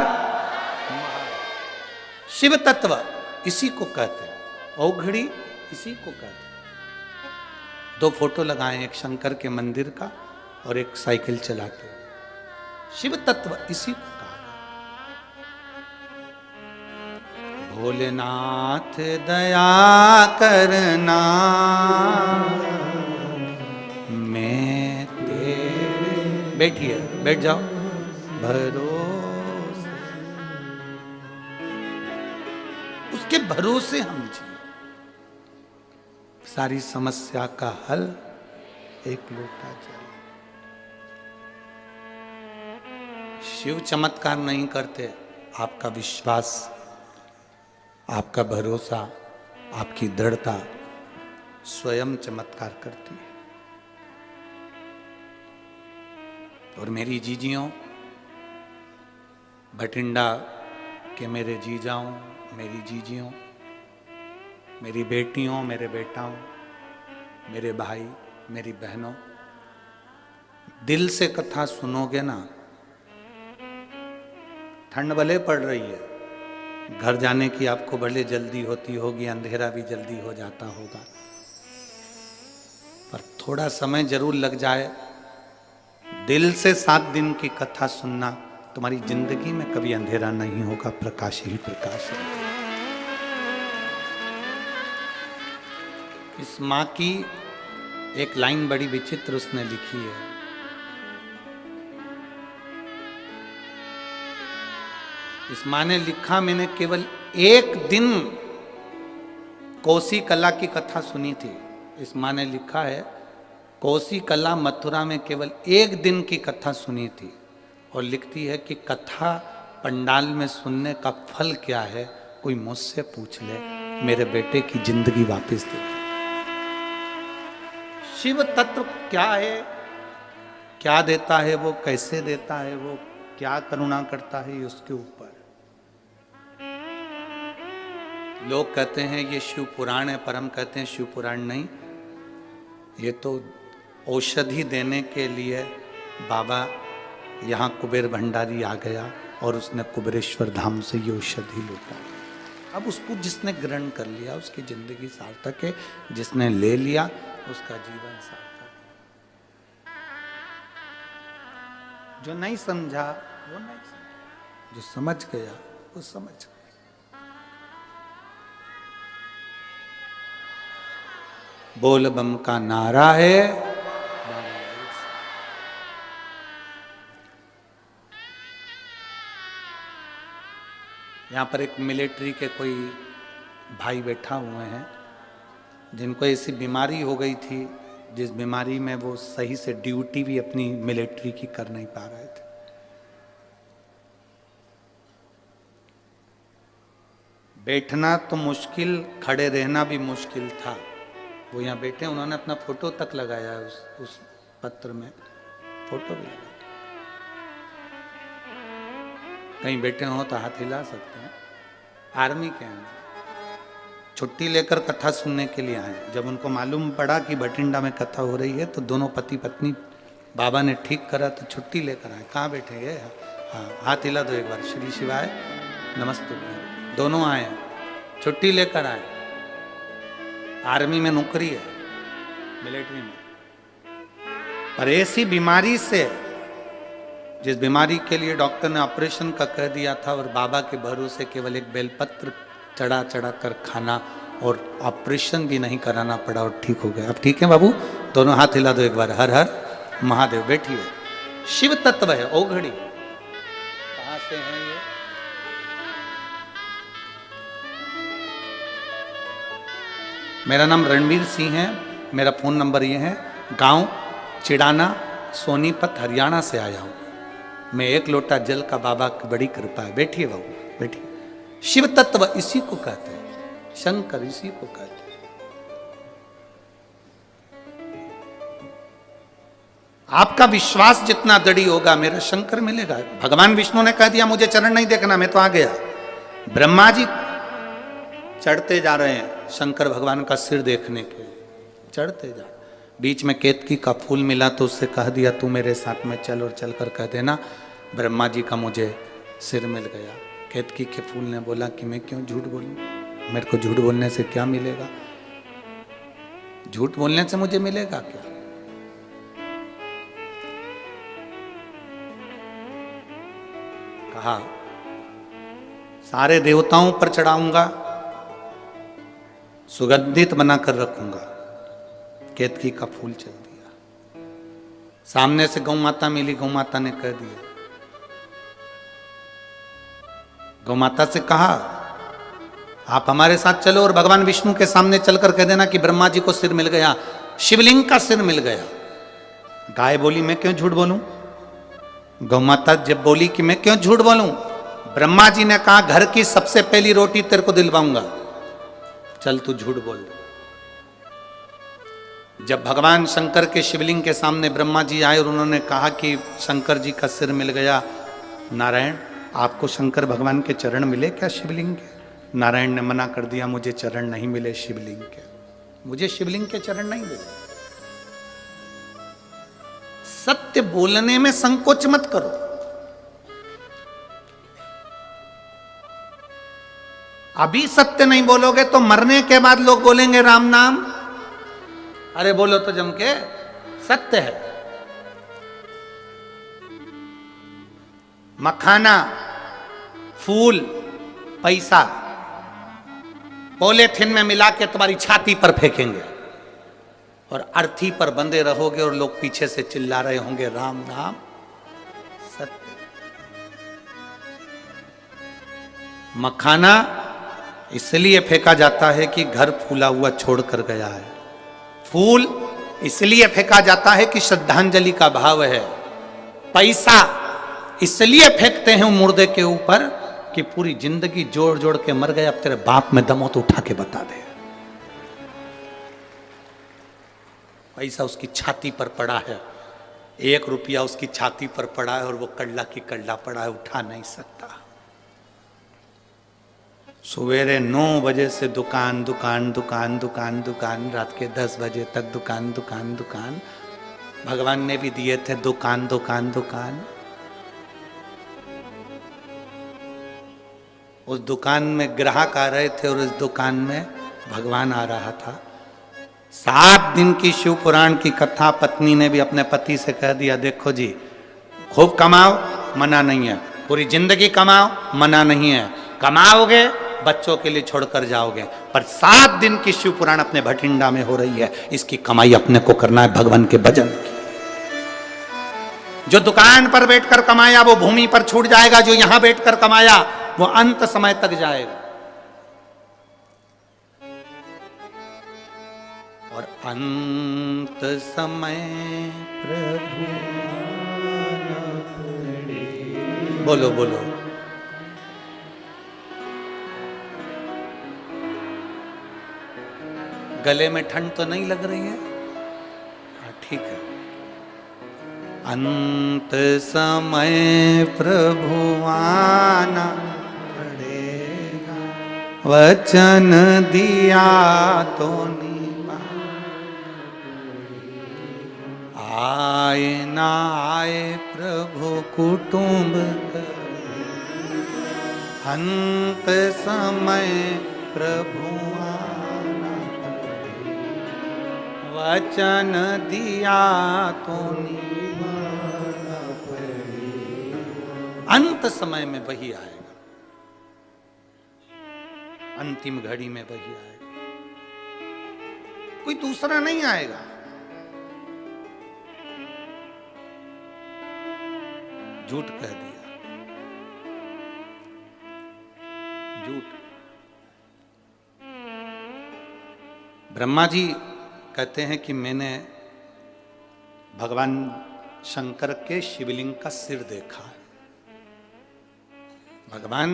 शिव तत्व इसी को कहते हैं, औघड़ी इसी को कहते हैं। दो फोटो लगाए, एक शंकर के मंदिर का और एक साइकिल चलाते। शिव तत्व इसी को कहा। भोलेनाथ दया करना, मैं तेरे। बैठिए, बैठ जाओ। भरोसे, उसके भरोसे हम जिए। सारी समस्या का हल एक लोटा जल। शिव चमत्कार नहीं करते, आपका विश्वास, आपका भरोसा, आपकी दृढ़ता स्वयं चमत्कार करती है। और मेरी जीजियों, भटिंडा के मेरे जीजाओं, मेरी जीजियों, मेरी बेटियों, मेरे बेटाओं, मेरे भाई, मेरी बहनों, दिल से कथा सुनोगे ना, ठंड भले पड़ रही है, घर जाने की आपको भले जल्दी होती होगी, अंधेरा भी जल्दी हो जाता होगा, पर थोड़ा समय जरूर लग जाए। दिल से 7 दिन की कथा सुनना, तुम्हारी जिंदगी में कभी अंधेरा नहीं होगा, प्रकाश ही प्रकाश है। इस माँ की एक लाइन बड़ी विचित्र उसने लिखी है। इस माँ ने लिखा, मैंने केवल एक दिन कोसी कला की कथा सुनी थी। इस माँ ने लिखा है, कोसी कला मथुरा में केवल एक दिन की कथा सुनी थी, और लिखती है कि कथा पंडाल में सुनने का फल क्या है, कोई मुझसे पूछ ले, मेरे बेटे की जिंदगी वापस दे। शिव तत्व क्या है, क्या देता है वो, कैसे देता है वो, क्या करुणा करता है, ये उसके ऊपर। लोग कहते हैं ये शिव पुराण है, पर हम कहते हैं शिव पुराण नहीं, ये तो औषधि देने के लिए बाबा यहाँ कुबेर भंडारी आ गया और उसने कुबेरेश्वर धाम से ये औषधि लौटा। अब उसको जिसने ग्रहण कर लिया उसकी जिंदगी सार्थक है, जिसने ले लिया उसका जीवन सार्थक है। जो नहीं समझा वो नहीं समझा, जो समझ गया वो समझ गया। बोल बम का नारा है, यहाँ पर एक मिलिट्री के कोई भाई बैठा हुए हैं जिनको ऐसी बीमारी हो गई थी जिस बीमारी में वो सही से ड्यूटी भी अपनी मिलिट्री की कर नहीं पा रहे थे। बैठना तो मुश्किल, खड़े रहना भी मुश्किल था। वो यहाँ बैठे, उन्होंने अपना फोटो तक लगाया है उस पत्र में, फोटो भी लगाया। कहीं बैठे हो तो हाथ हिला सकते हैं। आर्मी के हैं, छुट्टी लेकर कथा सुनने के लिए आए। जब उनको मालूम पड़ा कि भटिंडा में कथा हो रही है तो दोनों पति पत्नी बाबा ने ठीक करा तो छुट्टी लेकर आए। कहाँ बैठे ये? हाँ, हाथ हिला दो एक बार। श्री शिवाय नमस्ते। दोनों आए, छुट्टी लेकर आए। आर्मी में नौकरी है, मिलिट्री में। और ऐसी बीमारी से, जिस बीमारी के लिए डॉक्टर ने ऑपरेशन का कह दिया था और बाबा के भरोसे केवल एक बेलपत्र चढ़ा चढ़ा कर खाना और ऑपरेशन भी नहीं कराना पड़ा और ठीक हो गया। अब ठीक है बाबू? दोनों हाथ हिला दो एक बार। हर हर महादेव। बैठिए। शिव तत्व है ओघड़ी। कहां से है ये? मेरा नाम रणवीर सिंह है। मेरा फोन नंबर ये है। गांव चिड़ाना, सोनीपत, हरियाणा से आया हूं। मैं एक लोटा जल का बाबा की बड़ी कृपा है। बैठिए बाबू, बैठिए। शिव तत्व इसी को कहते हैं, शंकर इसी को कहते हैं। आपका विश्वास जितना दृढ़ होगा मेरा शंकर मिलेगा। भगवान विष्णु ने कह दिया मुझे चरण नहीं देखना, मैं तो आ गया। ब्रह्मा जी चढ़ते जा रहे हैं शंकर भगवान का सिर देखने के लिए, चढ़ते जा। बीच में केतकी का फूल मिला तो उससे कह दिया तू मेरे साथ में चल और चलकर कह देना ब्रह्मा जी का मुझे सिर मिल गया। केतकी के फूल ने बोला कि मैं क्यों झूठ बोलूं, मेरे को झूठ बोलने से क्या मिलेगा? झूठ बोलने से मुझे मिलेगा क्या? कहा सारे देवताओं पर चढ़ाऊंगा, सुगंधित बनाकर रखूंगा। केतकी का फूल चल दिया। सामने से गौ माता मिली, गौ माता ने कह दिया, गौ माता से कहा आप हमारे साथ चलो और भगवान विष्णु के सामने चलकर कह देना कि ब्रह्मा जी को सिर मिल गया, शिवलिंग का सिर मिल गया। गाय बोली मैं क्यों झूठ बोलूं? गौ माता जब बोली कि मैं क्यों झूठ बोलूं, ब्रह्मा जी ने कहा घर की सबसे पहली रोटी तेरे को दिलवाऊंगा, चल तू झूठ बोल दे। जब भगवान शंकर के शिवलिंग के सामने ब्रह्मा जी आए और उन्होंने कहा कि शंकर जी का सिर मिल गया, नारायण आपको शंकर भगवान के चरण मिले क्या शिवलिंग के? नारायण ने मना कर दिया, मुझे चरण नहीं मिले शिवलिंग के, मुझे शिवलिंग के चरण नहीं मिले। सत्य बोलने में संकोच मत करो। अभी सत्य नहीं बोलोगे तो मरने के बाद लोग बोलेंगे राम नाम। अरे बोलो तो जम के, सत्य है। मखाना, फूल, पैसा पॉलीथिन में मिला के तुम्हारी छाती पर फेंकेंगे और अर्थी पर बंधे रहोगे और लोग पीछे से चिल्ला रहे होंगे राम नाम। सत्य। मखाना इसलिए फेंका जाता है कि घर फूला हुआ छोड़कर गया है। फूल इसलिए फेंका जाता है कि श्रद्धांजलि का भाव है। पैसा इसलिए फेंकते हैं मुर्दे के ऊपर कि पूरी जिंदगी जोड़ जोड़ के मर गए, अब तेरे बाप में दम हो तो उठा के बता दे। पैसा उसकी छाती पर पड़ा है, 1 रुपया उसकी छाती पर पड़ा है और वो कल्ला की कल्ला पड़ा है, उठा नहीं सकता। सवेरे 9 बजे से दुकान दुकान दुकान दुकान दुकान, रात के 10 बजे तक दुकान दुकान दुकान। भगवान ने भी दिए थे दुकान दुकान दुकान। उस दुकान में ग्राहक आ रहे थे और उस दुकान में भगवान आ रहा था। 7 दिन की शिव पुराण की कथा पत्नी ने भी अपने पति से कह दिया, देखो जी खूब कमाओ, मना नहीं है, पूरी जिंदगी कमाओ, मना नहीं है, कमाओगे बच्चों के लिए छोड़कर जाओगे, पर 7 दिन की शिव पुराण अपने भटिंडा में हो रही है, इसकी कमाई अपने को करना है भगवान के भजन की। जो दुकान पर बैठकर कमाया वो भूमि पर छूट जाएगा, जो यहां बैठकर कमाया वो अंत समय तक जाएगा। और अंत समय प्रभु बोलो बोलो, गले में ठंड तो नहीं लग रही है? हाँ ठीक है। अंत समय प्रभु आना पड़ेगा, वचन दिया तो निभा, आए ना आए प्रभु कुटुंब, अंत समय प्रभु आना पड़ेगा, वचन दिया तो निभाना पड़ेगा। अंत समय में वही आएगा, अंतिम घड़ी में वही आएगा, कोई दूसरा नहीं आएगा। झूठ कह दिया, झूठ। ब्रह्मा जी कहते हैं कि मैंने भगवान शंकर के शिवलिंग का सिर देखा। भगवान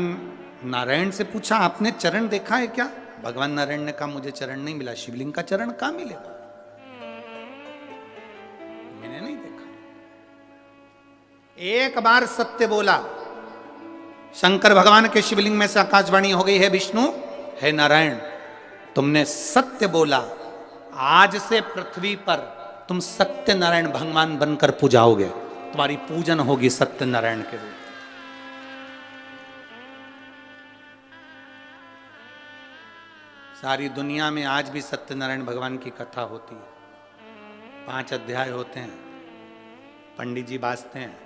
नारायण से पूछा आपने चरण देखा है क्या? भगवान नारायण ने कहा मुझे चरण नहीं मिला, शिवलिंग का चरण कहां मिलेगा, मैंने नहीं देखा। एक बार सत्य बोला, शंकर भगवान के शिवलिंग में से आकाशवाणी हो गई है, विष्णु है नारायण तुमने सत्य बोला, आज से पृथ्वी पर तुम सत्य नारायण भगवान बनकर पूजाओगे, तुम्हारी पूजन होगी सत्य नारायण के रूप। सारी दुनिया में आज भी सत्यनारायण भगवान की कथा होती है, 5 अध्याय होते हैं, पंडित जी बाजते हैं।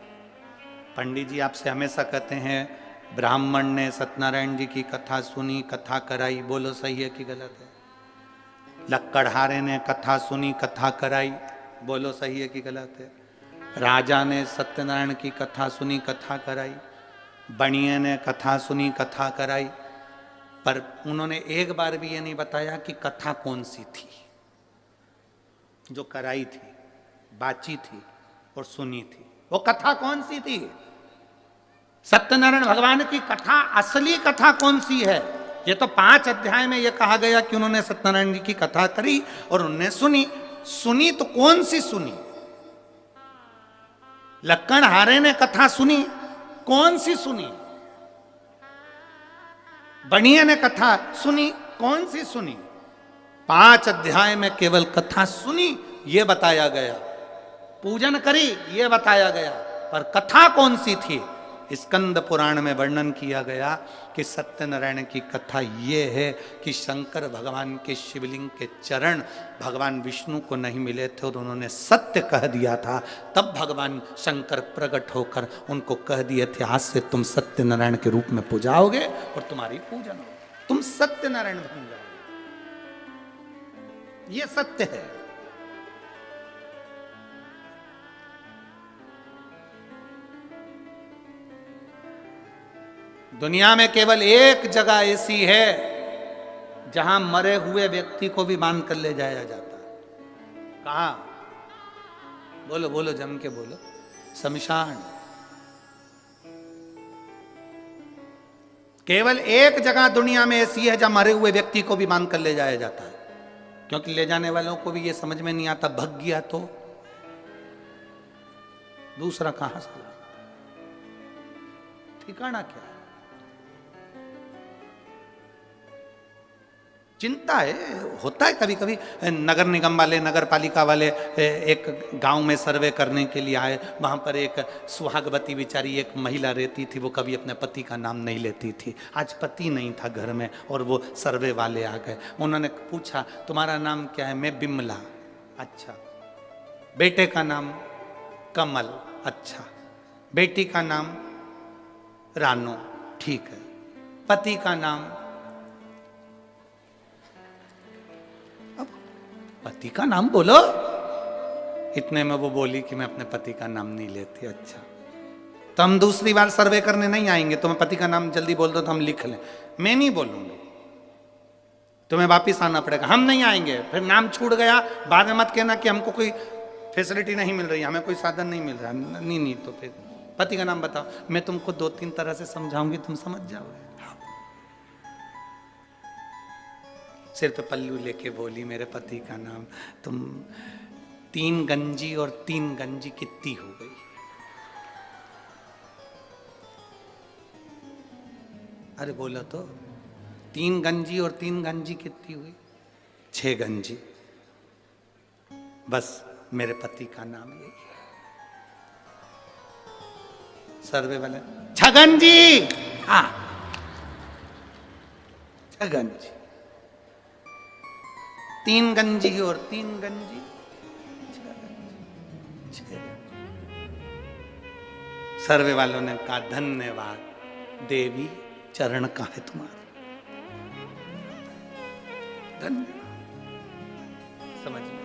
पंडित जी आपसे हमेशा कहते हैं ब्राह्मण ने सत्यनारायण जी की कथा सुनी, कथा कराई, बोलो सही है कि गलत है? लक्कड़हारे ने कथा सुनी, कथा कराई, बोलो सही है कि गलत है? राजा ने सत्यनारायण की कथा सुनी, कथा कराई, बणिये ने कथा सुनी, कथा कराई, पर उन्होंने एक बार भी ये नहीं बताया कि कथा कौन सी थी जो कराई थी, बाची थी और सुनी थी। वो कथा कौन सी थी? सत्यनारायण भगवान की कथा, असली कथा कौन सी है? ये तो 5 अध्याय में ये कहा गया कि उन्होंने सत्यनारायण जी की कथा करी और उन्होंने सुनी। सुनी तो कौन सी सुनी? लक्कड़हारे ने कथा सुनी, कौन सी सुनी? बणिये ने कथा सुनी, कौन सी सुनी? 5 अध्याय में केवल कथा सुनी ये बताया गया, पूजन करी ये बताया गया, पर कथा कौन सी थी? स्कंद पुराण में वर्णन किया गया कि सत्यनारायण की कथा ये है कि शंकर भगवान के शिवलिंग के चरण भगवान विष्णु को नहीं मिले थे और उन्होंने सत्य कह दिया था, तब भगवान शंकर प्रकट होकर उनको कह दिए थे आज से तुम सत्यनारायण के रूप में पूजाओगे और तुम्हारी पूजन होगी, तुम सत्यनारायण बन जाओगे। ये सत्य है। दुनिया में केवल एक जगह ऐसी है जहां मरे हुए व्यक्ति को भी बांध कर ले जाया जाता है। कहां? बोलो बोलो, जम के बोलो। शमशान। केवल एक जगह दुनिया में ऐसी है जहां मरे हुए व्यक्ति को भी बांध कर ले जाया जाता है, क्योंकि ले जाने वालों को भी यह समझ में नहीं आता, भग गया तो दूसरा कहां से? ठिकाना क्या? चिंता है, होता है कभी कभी। नगर निगम वाले, नगर पालिका वाले एक गांव में सर्वे करने के लिए आए, वहां पर एक सुहागवती बेचारी एक महिला रहती थी, वो कभी अपने पति का नाम नहीं लेती थी। आज पति नहीं था घर में और वो सर्वे वाले आ गए, उन्होंने पूछा तुम्हारा नाम क्या है? मैं बिमला। अच्छा। बेटे का नाम? कमल। अच्छा। बेटी का नाम? रानो। ठीक है। पति का नाम? पति का नाम बोलो। इतने में वो बोली कि मैं अपने पति का नाम नहीं लेती। अच्छा। तो हम दूसरी बार सर्वे करने नहीं आएंगे। तुम्हें पति का नाम जल्दी बोल दो तो हम लिख लें। मैं नहीं बोलूंगी, तुम्हें वापिस आना पड़ेगा, हम नहीं आएंगे। फिर नाम छूट गया, बाद में मत कहना कि हमको कोई फैसिलिटी नहीं मिल रही, हमें कोई साधन नहीं मिल रहा। नहीं तो फिर पति का नाम बताओ। मैं तुमको 2-3 तरह से समझाऊंगी, तुम समझ जाओगे। सिर पे पल्लू लेके बोली मेरे पति का नाम। तुम 3 गंजी और 3 गंजी कितनी हो गई? अरे बोलो तो, 3 गंजी और 3 गंजी कितनी हुई? 6 गंजी। बस मेरे पति का नाम यही है। सर्वे वाले छगन जी, हाँ छगन जी, 3 गंजी और 3 गंजी, 6 गंजी। सर्वे वालों ने कहा धन्यवाद देवी, चरण का है तुम्हारा, धन्यवाद। समझ में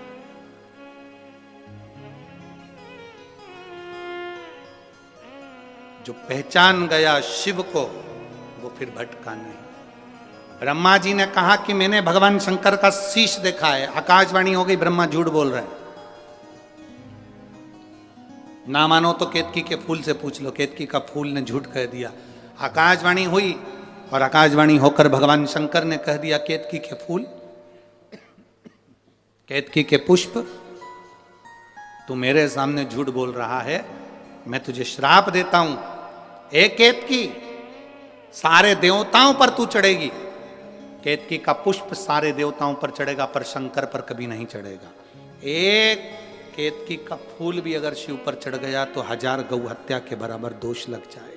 जो पहचान गया शिव को वो फिर भटका नहीं। ब्रह्मा जी ने कहा कि मैंने भगवान शंकर का शीश देखा है। आकाशवाणी हो गई, ब्रह्मा झूठ बोल रहे हैं। ना मानो तो केतकी के फूल से पूछ लो, केतकी का फूल ने झूठ कह दिया। आकाशवाणी हुई और आकाशवाणी होकर भगवान शंकर ने कह दिया केतकी के फूल, केतकी के पुष्प, तू मेरे सामने झूठ बोल रहा है, मैं तुझे श्राप देता हूं। एक केतकी, सारे देवताओं पर तू चढ़ेगी। केतकी का पुष्प सारे देवताओं पर चढ़ेगा, पर शंकर पर कभी नहीं चढ़ेगा। एक केतकी का फूल भी अगर शिव पर चढ़ गया तो 1000 गौ हत्या के बराबर दोष लग जाएगा।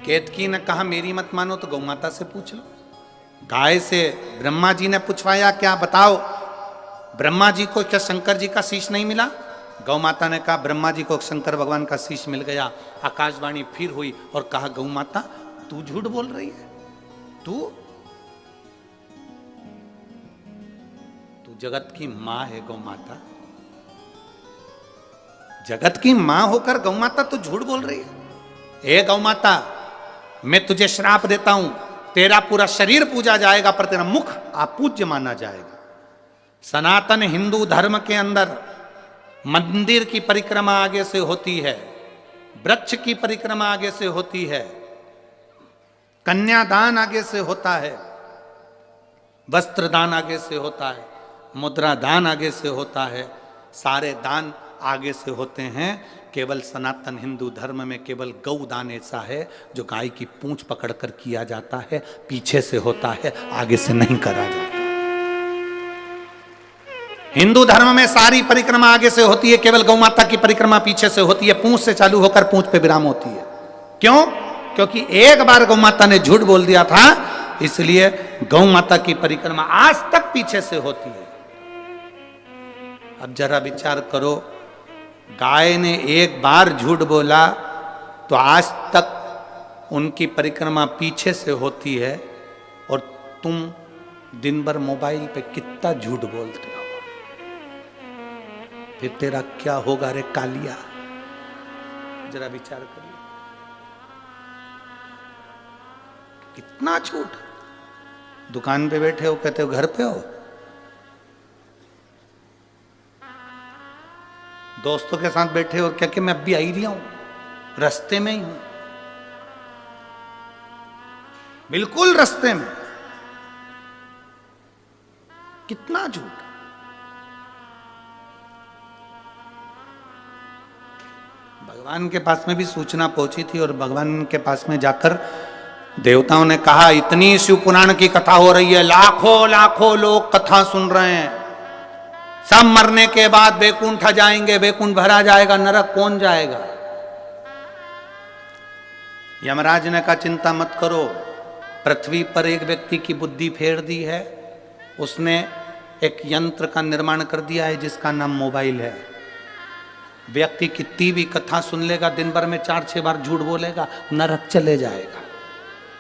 केतकी ने कहा मेरी मत मानो तो गौ माता से पूछ लो। गाय से ब्रह्मा जी ने पूछवाया, क्या बताओ ब्रह्मा जी को क्या शंकर जी का शीश नहीं मिला? गौ माता ने कहा ब्रह्मा जी को शंकर भगवान का शीश मिल गया। आकाशवाणी फिर हुई और कहा गौ माता तू झूठ बोल रही है, तू जगत की मां है। गौ माता जगत की मां होकर गौ माता तू झूठ बोल रही है। ए गौ माता, मैं तुझे श्राप देता हूं, तेरा पूरा शरीर पूजा जाएगा पर तेरा मुख अपूज्य माना जाएगा। सनातन हिंदू धर्म के अंदर मंदिर की परिक्रमा आगे से होती है, वृक्ष की परिक्रमा आगे से होती है, कन्यादान आगे से होता है, वस्त्रदान आगे से होता है, मुद्रा दान आगे से होता है, सारे दान आगे से होते हैं। केवल सनातन हिंदू धर्म में केवल गौ दान ऐसा है जो गाय की पूंछ पकड़कर किया जाता है, पीछे से होता है, आगे से नहीं करा जाता। हिंदू धर्म में सारी परिक्रमा आगे से होती है, केवल गौ माता की परिक्रमा पीछे से होती है, पूंछ से चालू होकर पूंछ पे विराम होती है। क्यों? क्योंकि एक बार गौ माता ने झूठ बोल दिया था, इसलिए गौ माता की परिक्रमा आज तक पीछे से होती है। अब जरा विचार करो, गाय ने एक बार झूठ बोला तो आज तक उनकी परिक्रमा पीछे से होती है, और तुम दिन भर मोबाइल पे कितना झूठ बोलते हो, फिर तेरा क्या होगा रे कालिया? जरा विचार करिए, कितना झूठ। दुकान पे बैठे हो, कहते हो घर पे हो, दोस्तों के साथ बैठे हो, क्या कि मैं अब भी आई रहा हूं, रास्ते में ही हूं, बिल्कुल रास्ते में। कितना झूठ। भगवान के पास में भी सूचना पहुंची थी और भगवान के पास में जाकर देवताओं ने कहा इतनी शिव पुराण की कथा हो रही है, लाखों लाखों लोग कथा सुन रहे हैं, सब मरने के बाद बैकुंठ जाएंगे, बैकुंठ भरा जाएगा, नरक कौन जाएगा? यमराज ने कहा चिंता मत करो, पृथ्वी पर एक व्यक्ति की बुद्धि फेर दी है, उसने एक यंत्र का निर्माण कर दिया है जिसका नाम मोबाइल है। व्यक्ति कितनी भी कथा सुन लेगा, दिन भर में 4-6 बार झूठ बोलेगा, नरक चले जाएगा।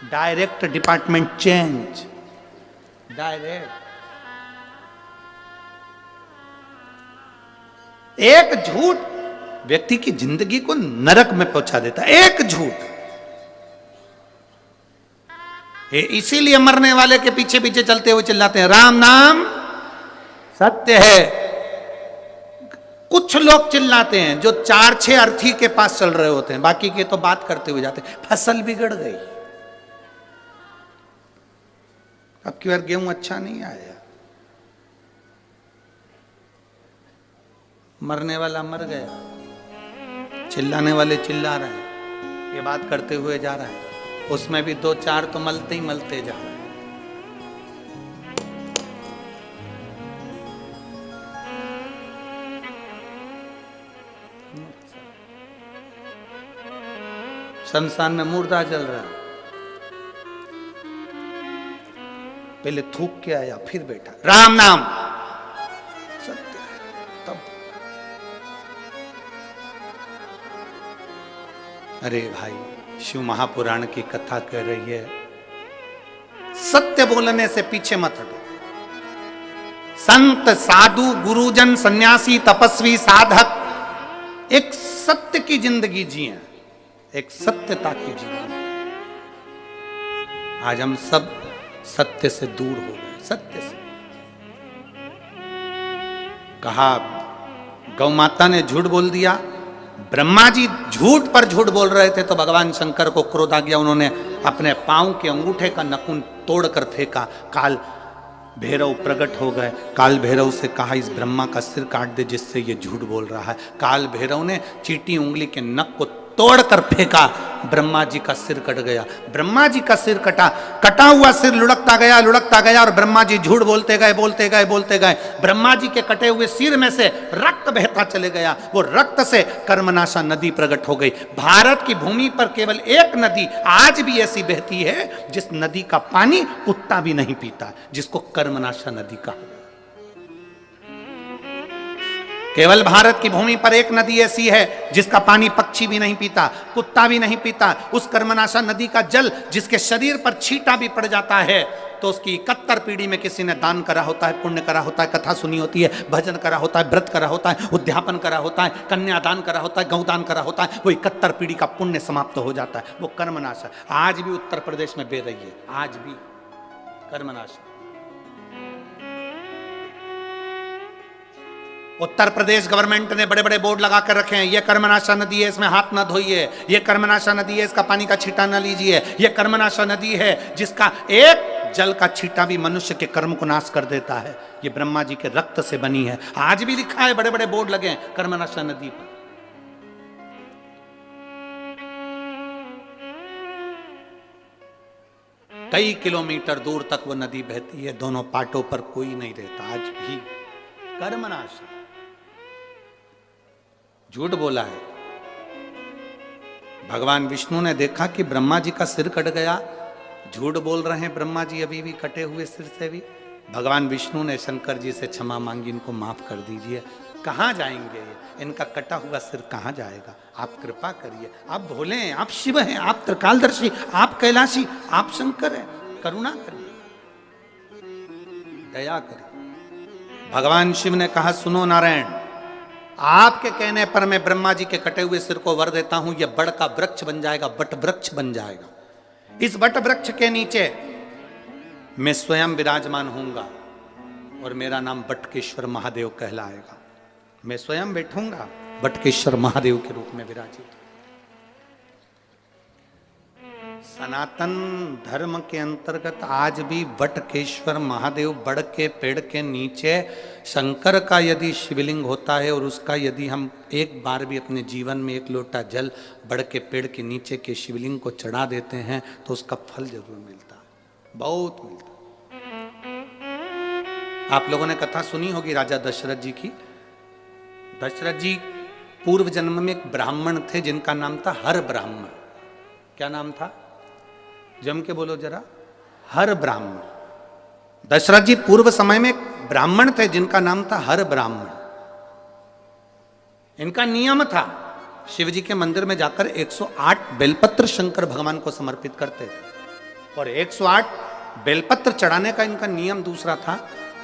Direct department change, direct. एक झूठ व्यक्ति की जिंदगी को नरक में पहुंचा देता है एक झूठ। इसीलिए मरने वाले के पीछे पीछे चलते हुए चिल्लाते हैं राम नाम सत्य है। कुछ लोग चिल्लाते हैं जो 4-6 अर्थी के पास चल रहे होते हैं, बाकी के तो बात करते हुए जाते हैं। फसल बिगड़ गई, अब की बार गेहूं अच्छा नहीं आया, मरने वाला मर गया, चिल्लाने वाले चिल्ला रहे हैं, ये बात करते हुए जा रहा है, उसमें भी 2-4 तो मलते ही मलते जा रहे हैं। शमशान में मुर्दा जल रहा है, पहले थूक के आया फिर बैठा राम नाम सत्य है। तब अरे भाई, शिव महापुराण की कथा कह रही है सत्य बोलने से पीछे मत हटो। संत साधु गुरुजन सन्यासी तपस्वी साधक एक सत्य की जिंदगी जिए, एक सत्यता की जिंदगी। आज हम सब सत्य से दूर हो गए। सत्य से कहा गौ माता ने झूठ बोल दिया, ब्रह्मा जी झूठ पर झूठ बोल रहे थे तो भगवान शंकर को क्रोध आ गया, उन्होंने अपने पांव के अंगूठे का नखून तोड़कर फेंका। काल भैरव प्रकट हो गए, काल भैरव से कहा इस ब्रह्मा का सिर काट दे जिससे ये झूठ बोल रहा है। काल भैरव ने चींटी उंगली के नख को तोड़कर फेंका, ब्रह्मा जी का सिर कट गया। ब्रह्मा जी का सिर कटा, कटा हुआ सिर लुढ़कता गया और ब्रह्मा जी झूठ बोलते गए। ब्रह्मा जी के कटे हुए सिर में से रक्त बहता चले गया, वो रक्त से कर्मनाशा नदी प्रकट हो गई। भारत की भूमि पर केवल एक नदी आज भी ऐसी बहती है जिस नदी का पानी कुत्ता भी नहीं पीता, जिसको कर्मनाशा नदी कहा। केवल भारत की भूमि पर एक नदी ऐसी है जिसका पानी पक्षी भी नहीं पीता, कुत्ता भी नहीं पीता। उस कर्मनाशा नदी का जल जिसके शरीर पर छींटा भी पड़ जाता है तो उसकी 71 पीढ़ी में किसी ने दान करा होता है, पुण्य करा होता है, कथा सुनी होती है, भजन करा होता है, व्रत करा होता है, उद्यापन करा होता है, कन्यादान करा होता है, गौदान करा होता है, वो 71 पीढ़ी का पुण्य समाप्त हो जाता है। वो कर्मनाशा आज भी उत्तर प्रदेश में बह रही है, आज भी कर्मनाशा। उत्तर प्रदेश गवर्नमेंट ने बड़े बड़े बोर्ड लगा कर रखे हैं, ये कर्मनाशा नदी है, इसमें हाथ ना धोइए, ये कर्मनाशा नदी है, इसका पानी का छींटा ना लीजिए, ये कर्मनाशा नदी है जिसका एक जल का छींटा भी मनुष्य के कर्म को नाश कर देता है, ये ब्रह्मा जी के रक्त से बनी है। आज भी लिखा है, बड़े बड़े बोर्ड लगे हैं कर्मनाशा नदी पर। कई किलोमीटर दूर तक वो नदी बहती है, दोनों पाटों पर कोई नहीं रहता। आज भी कर्मनाशा, झूठ बोला है। भगवान विष्णु ने देखा कि ब्रह्मा जी का सिर कट गया, झूठ बोल रहे हैं ब्रह्मा जी अभी भी कटे हुए सिर से भी। भगवान विष्णु ने शंकर जी से क्षमा मांगी, इनको माफ कर दीजिए। कहाँ जाएंगे ये, इनका कटा हुआ सिर कहाँ जाएगा, आप कृपा करिए। आप भोले हैं, आप शिव हैं, आप त्रिकालदर्शी, आप कैलाशी, आप शंकर हैं, करुणा करिए, दया करिए। भगवान शिव ने कहा सुनो नारायण, आपके कहने पर मैं ब्रह्मा जी के कटे हुए सिर को वर देता हूं, यह बड़ का वृक्ष बन जाएगा, बट वृक्ष बन जाएगा। इस बट वृक्ष के नीचे मैं स्वयं विराजमान होऊंगा और मेरा नाम बटकेश्वर महादेव कहलाएगा। मैं स्वयं बैठूंगा बटकेश्वर महादेव के रूप में विराजित। सनातन धर्म के अंतर्गत आज भी बटकेश्वर महादेव बड़ के पेड़ के नीचे शंकर का यदि शिवलिंग होता है और उसका यदि हम एक बार भी अपने जीवन में एक लोटा जल बड़ के पेड़ के नीचे के शिवलिंग को चढ़ा देते हैं तो उसका फल जरूर मिलता है, बहुत मिलता है। आप लोगों ने कथा सुनी होगी राजा दशरथ जी की। दशरथ जी पूर्व जन्म में एक ब्राह्मण थे जिनका नाम था हर ब्राह्मण। क्या नाम था, जम के बोलो जरा, हर ब्राह्मण। दशरथ जी पूर्व समय में ब्राह्मण थे जिनका नाम था हर ब्राह्मण। इनका नियम था शिव जी के मंदिर में जाकर 108 बेलपत्र शंकर भगवान को समर्पित करते थे और 108 बेलपत्र चढ़ाने का इनका नियम दूसरा था।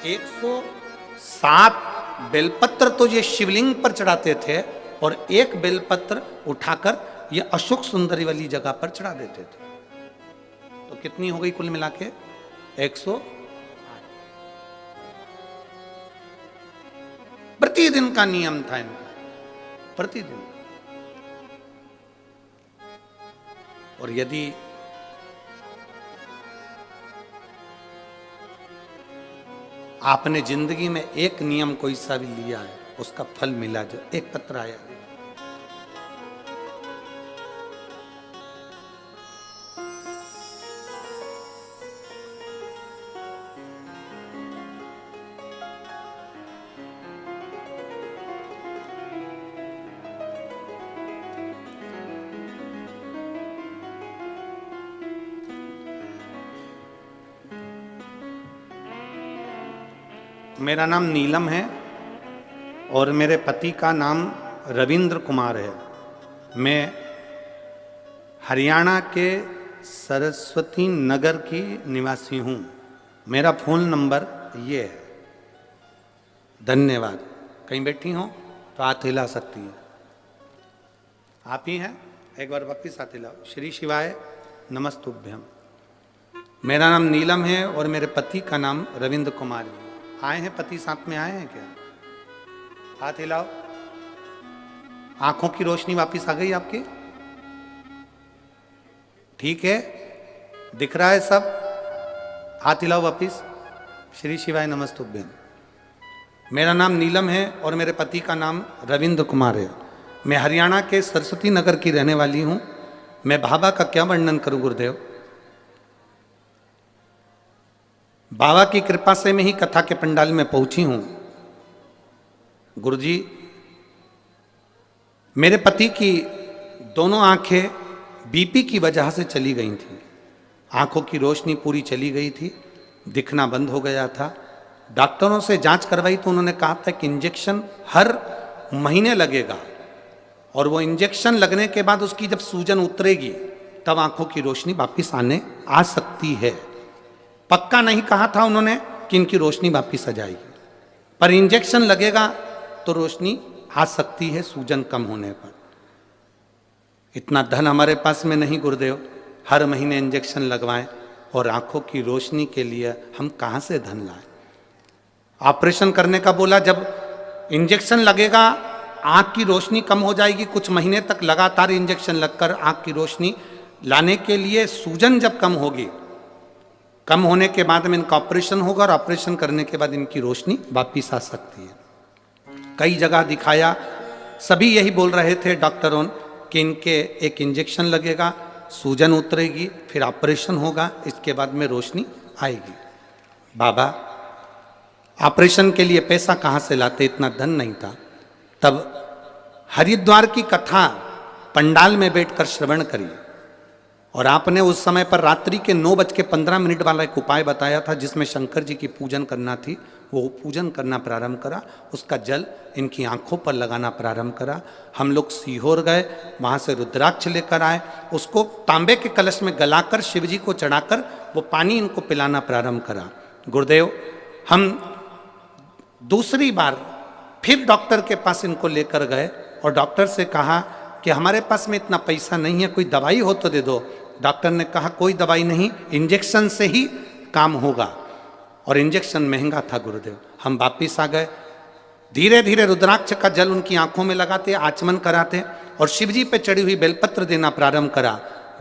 107 बेलपत्र तो ये शिवलिंग पर चढ़ाते थे और एक बेलपत्र उठाकर ये अशोक सुंदरी वाली जगह पर चढ़ा देते थे। तो कितनी हो गई कुल मिला के? 108। प्रतिदिन का नियम था इनका, प्रतिदिन। और यदि आपने जिंदगी में एक नियम कोई सा भी लिया है, उसका फल मिला, जो एक पत्र आया, मेरा नाम नीलम है और मेरे पति का नाम रविंद्र कुमार है। मैं हरियाणा के सरस्वती नगर की निवासी हूँ। मेरा फ़ोन नंबर ये है। धन्यवाद। कहीं बैठी हो तो हाथ हिला सकती है। आप ही हैं? एक बार वापिस हाथ हिलाओ। श्री शिवाय नमस्तुभ्यम। मेरा नाम नीलम है और मेरे पति का नाम रविंद्र कुमार है। आए हैं पति, साथ में आए हैं क्या? हाथ हिलाओ। आंखों की रोशनी वापस आ गई आपकी? ठीक है, दिख रहा है सब? हाथ हिलाओ वापस। श्री शिवाय नमस्तुभ्यम। मेरा नाम नीलम है और मेरे पति का नाम रविंद्र कुमार है। मैं हरियाणा के सरस्वती नगर की रहने वाली हूं। मैं बाबा का क्या वर्णन करूं गुरुदेव? बाबा की कृपा से मैं ही कथा के पंडाल में पहुंची हूं। गुरुजी, मेरे पति की दोनों आंखें बीपी की वजह से चली गई थी। आंखों की रोशनी पूरी चली गई थी, दिखना बंद हो गया था। डॉक्टरों से जांच करवाई तो उन्होंने कहा था कि इंजेक्शन हर महीने लगेगा और वो इंजेक्शन लगने के बाद उसकी जब सूजन उतरेगी तब आंखों की रोशनी वापिस आने आ सकती है। पक्का नहीं कहा था उन्होंने कि इनकी रोशनी वापिस आ जाएगी, पर इंजेक्शन लगेगा तो रोशनी आ सकती है सूजन कम होने पर। इतना धन हमारे पास में नहीं गुरुदेव, हर महीने इंजेक्शन लगवाएं और आंखों की रोशनी के लिए हम कहाँ से धन लाएं? ऑपरेशन करने का बोला, जब इंजेक्शन लगेगा आंख की रोशनी कम हो जाएगी। कुछ महीने तक लगातार इंजेक्शन लगकर आंख की रोशनी लाने के लिए सूजन जब कम होगी, कम होने के बाद में इनका ऑपरेशन होगा और ऑपरेशन करने के बाद इनकी रोशनी वापिस आ सकती है। कई जगह दिखाया, सभी यही बोल रहे थे डॉक्टरों कि इनके एक इंजेक्शन लगेगा, सूजन उतरेगी, फिर ऑपरेशन होगा, इसके बाद में रोशनी आएगी। बाबा ऑपरेशन के लिए पैसा कहाँ से लाते? इतना धन नहीं था। तब हरिद्वार की कथा पंडाल में बैठकर श्रवण करी और आपने उस समय पर रात्रि के 9:15 वाला एक उपाय बताया था जिसमें शंकर जी की पूजन करना थी। वो पूजन करना प्रारंभ करा, उसका जल इनकी आंखों पर लगाना प्रारंभ करा। हम लोग सीहोर गए, वहाँ से रुद्राक्ष लेकर आए, उसको तांबे के कलश में गलाकर शिव जी को चढ़ाकर वो पानी इनको पिलाना प्रारंभ करा। गुरुदेव, हम दूसरी बार फिर डॉक्टर के पास इनको लेकर गए और डॉक्टर से कहा कि हमारे पास में इतना पैसा नहीं है, कोई दवाई हो तो दे दो। डॉक्टर ने कहा कोई दवाई नहीं, इंजेक्शन से ही काम होगा। और इंजेक्शन महंगा था गुरुदेव। हम वापिस आ गए, धीरे धीरे रुद्राक्ष का जल उनकी आंखों में लगाते, आचमन कराते और शिव जी पे चढ़ी हुई बेलपत्र देना प्रारंभ करा।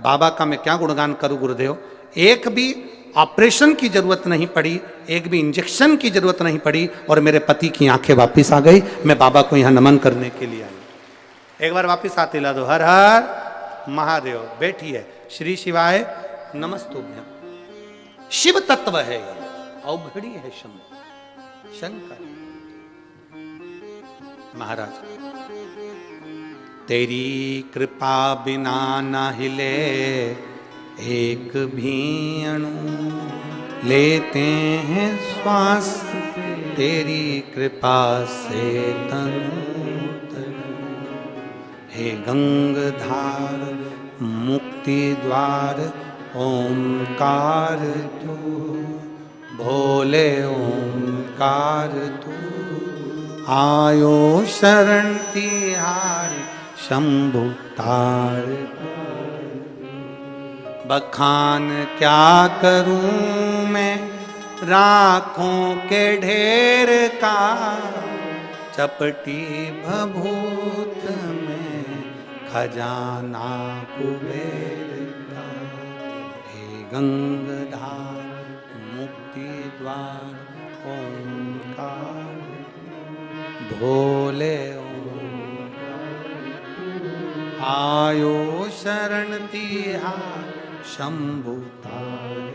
बाबा का मैं क्या गुणगान करूं गुरुदेव, एक भी ऑपरेशन की जरूरत नहीं पड़ी, एक भी इंजेक्शन की जरूरत नहीं पड़ी और मेरे पति की आंखें वापिस आ गई। मैं बाबा को यहाँ नमन करने के लिए आई। एक बार वापिस हाथ हिला दो। हर हर महादेव। बैठिए। श्री शिवाय नमस्तुभ्यम। शिव तत्व है ये, अवघड़ी है शंकर महाराज। तेरी कृपा बिना न हिले एक भी अणु, लेते हैं श्वास तेरी कृपा से तनु तनु। हे गंगाधार मुक्ति द्वार ओंकार तू, भोले ओंकार तू, आयो शरण तिहारी शंभु तार। बखान क्या करूं मैं राखों के ढेर का, चपटी भभूत में खजाना कुबेर का। हे गंगाधार मुक्ति द्वार ओंकार, भोले आयो शरण तिहार शंभु तार।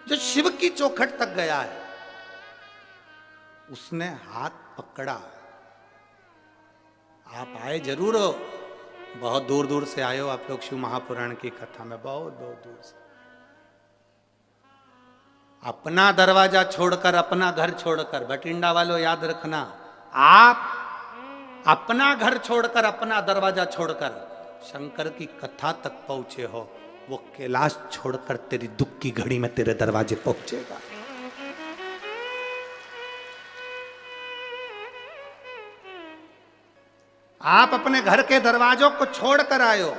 जो शिव की चौखट तक गया है उसने हाथ पकड़ा। आप आए जरूर हो, बहुत दूर दूर से आए हो आप लोग शिव महापुराण की कथा में, बहुत बहुत दूर से। अपना दरवाजा छोड़कर, अपना घर छोड़कर, भटिंडा वालों याद रखना, आप अपना घर छोड़कर, अपना दरवाजा छोड़कर शंकर की कथा तक पहुंचे हो, वो कैलाश छोड़कर तेरी दुख की घड़ी में तेरे दरवाजे पहुंचेगा। आप अपने घर के दरवाजों को छोड़कर आए हो।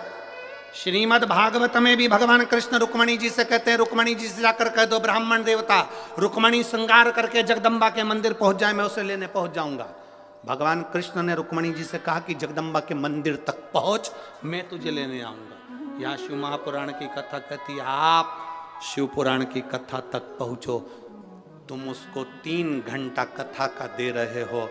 श्रीमद् भागवत में भी भगवान कृष्ण रुक्मणी जी से कहते हैं, रुक्मणी जी से जाकर कह दो ब्राह्मण देवता रुक्मणी श्रृंगार करके जगदम्बा के मंदिर पहुंच जाए, मैं उसे लेने पहुंच जाऊंगा। भगवान कृष्ण ने रुक्मणी जी से कहा कि जगदम्बा के मंदिर तक पहुंच, मैं तुझे लेने आऊंगा। यहाँ शिव महापुराण की कथा कहती है, आप शिव पुराण की कथा तक पहुंचो। तुम उसको 3 घंटा कथा का दे रहे हो।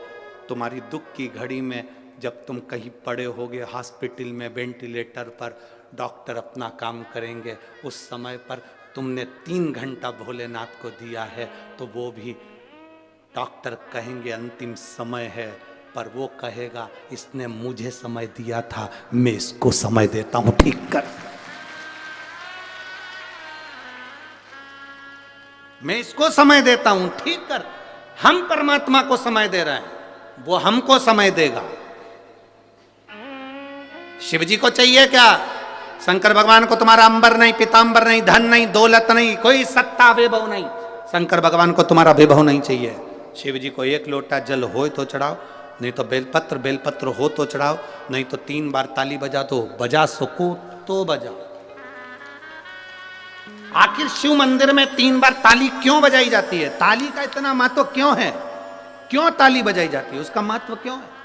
तुम्हारी दुख की घड़ी में जब तुम कहीं पड़े होगे हॉस्पिटल में वेंटिलेटर पर, डॉक्टर अपना काम करेंगे, उस समय पर तुमने 3 घंटा भोलेनाथ को दिया है, तो वो भी डॉक्टर कहेंगे अंतिम समय है, पर वो कहेगा इसने मुझे समय दिया था, मैं इसको समय देता हूं, ठीक कर। मैं इसको समय देता हूं, ठीक कर। हम परमात्मा को समय दे रहे हैं, वो हमको समय देगा। शिव जी को चाहिए क्या? शंकर भगवान को तुम्हारा अंबर नहीं, पीतांबर नहीं, धन नहीं, दौलत नहीं, कोई सत्ता वैभव नहीं। शंकर भगवान को तुम्हारा वैभव नहीं चाहिए। शिव जी को 1 लोटा जल हो तो चढ़ाओ, नहीं तो बेलपत्र हो तो चढ़ाओ, नहीं तो 3 बार ताली बजा दो, बजा सको तो बजाओ। आखिर शिव मंदिर में 3 बार ताली क्यों बजाई जाती है? ताली का इतना महत्व क्यों है? क्यों ताली बजाई जाती है? उसका महत्व क्यों है?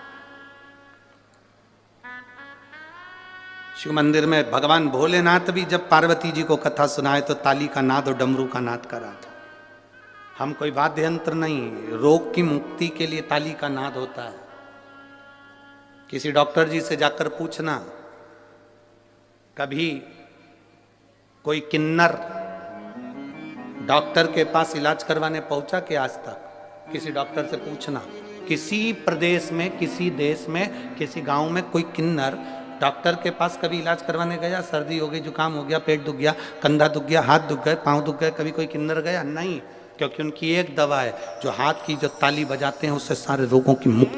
शिव मंदिर में भगवान भोलेनाथ भी जब पार्वती जी को कथा सुनाए तो ताली का नाद और डमरू का नाद करा था। हम कोई वाद्य यंत्र नहीं, रोग की मुक्ति के लिए ताली का नाद होता है। किसी डॉक्टर जी से जाकर पूछना, कभी कोई किन्नर डॉक्टर के पास इलाज करवाने पहुंचा कि आज तक? किसी डॉक्टर से पूछना, किसी प्रदेश में, किसी देश में, किसी गांव में कोई किन्नर डॉक्टर के पास कभी इलाज करवाने गया? सर्दी हो गई, जुकाम हो गया, पेट दुख गया, कंधा दुख गया, हाथ दुख गए, पांव दुख गए, कभी कोई किन्नर गया? नहीं, क्योंकि उनकी एक दवा है, जो हाथ की जो ताली बजाते हैं उससे सारे रोगों की मुक्ति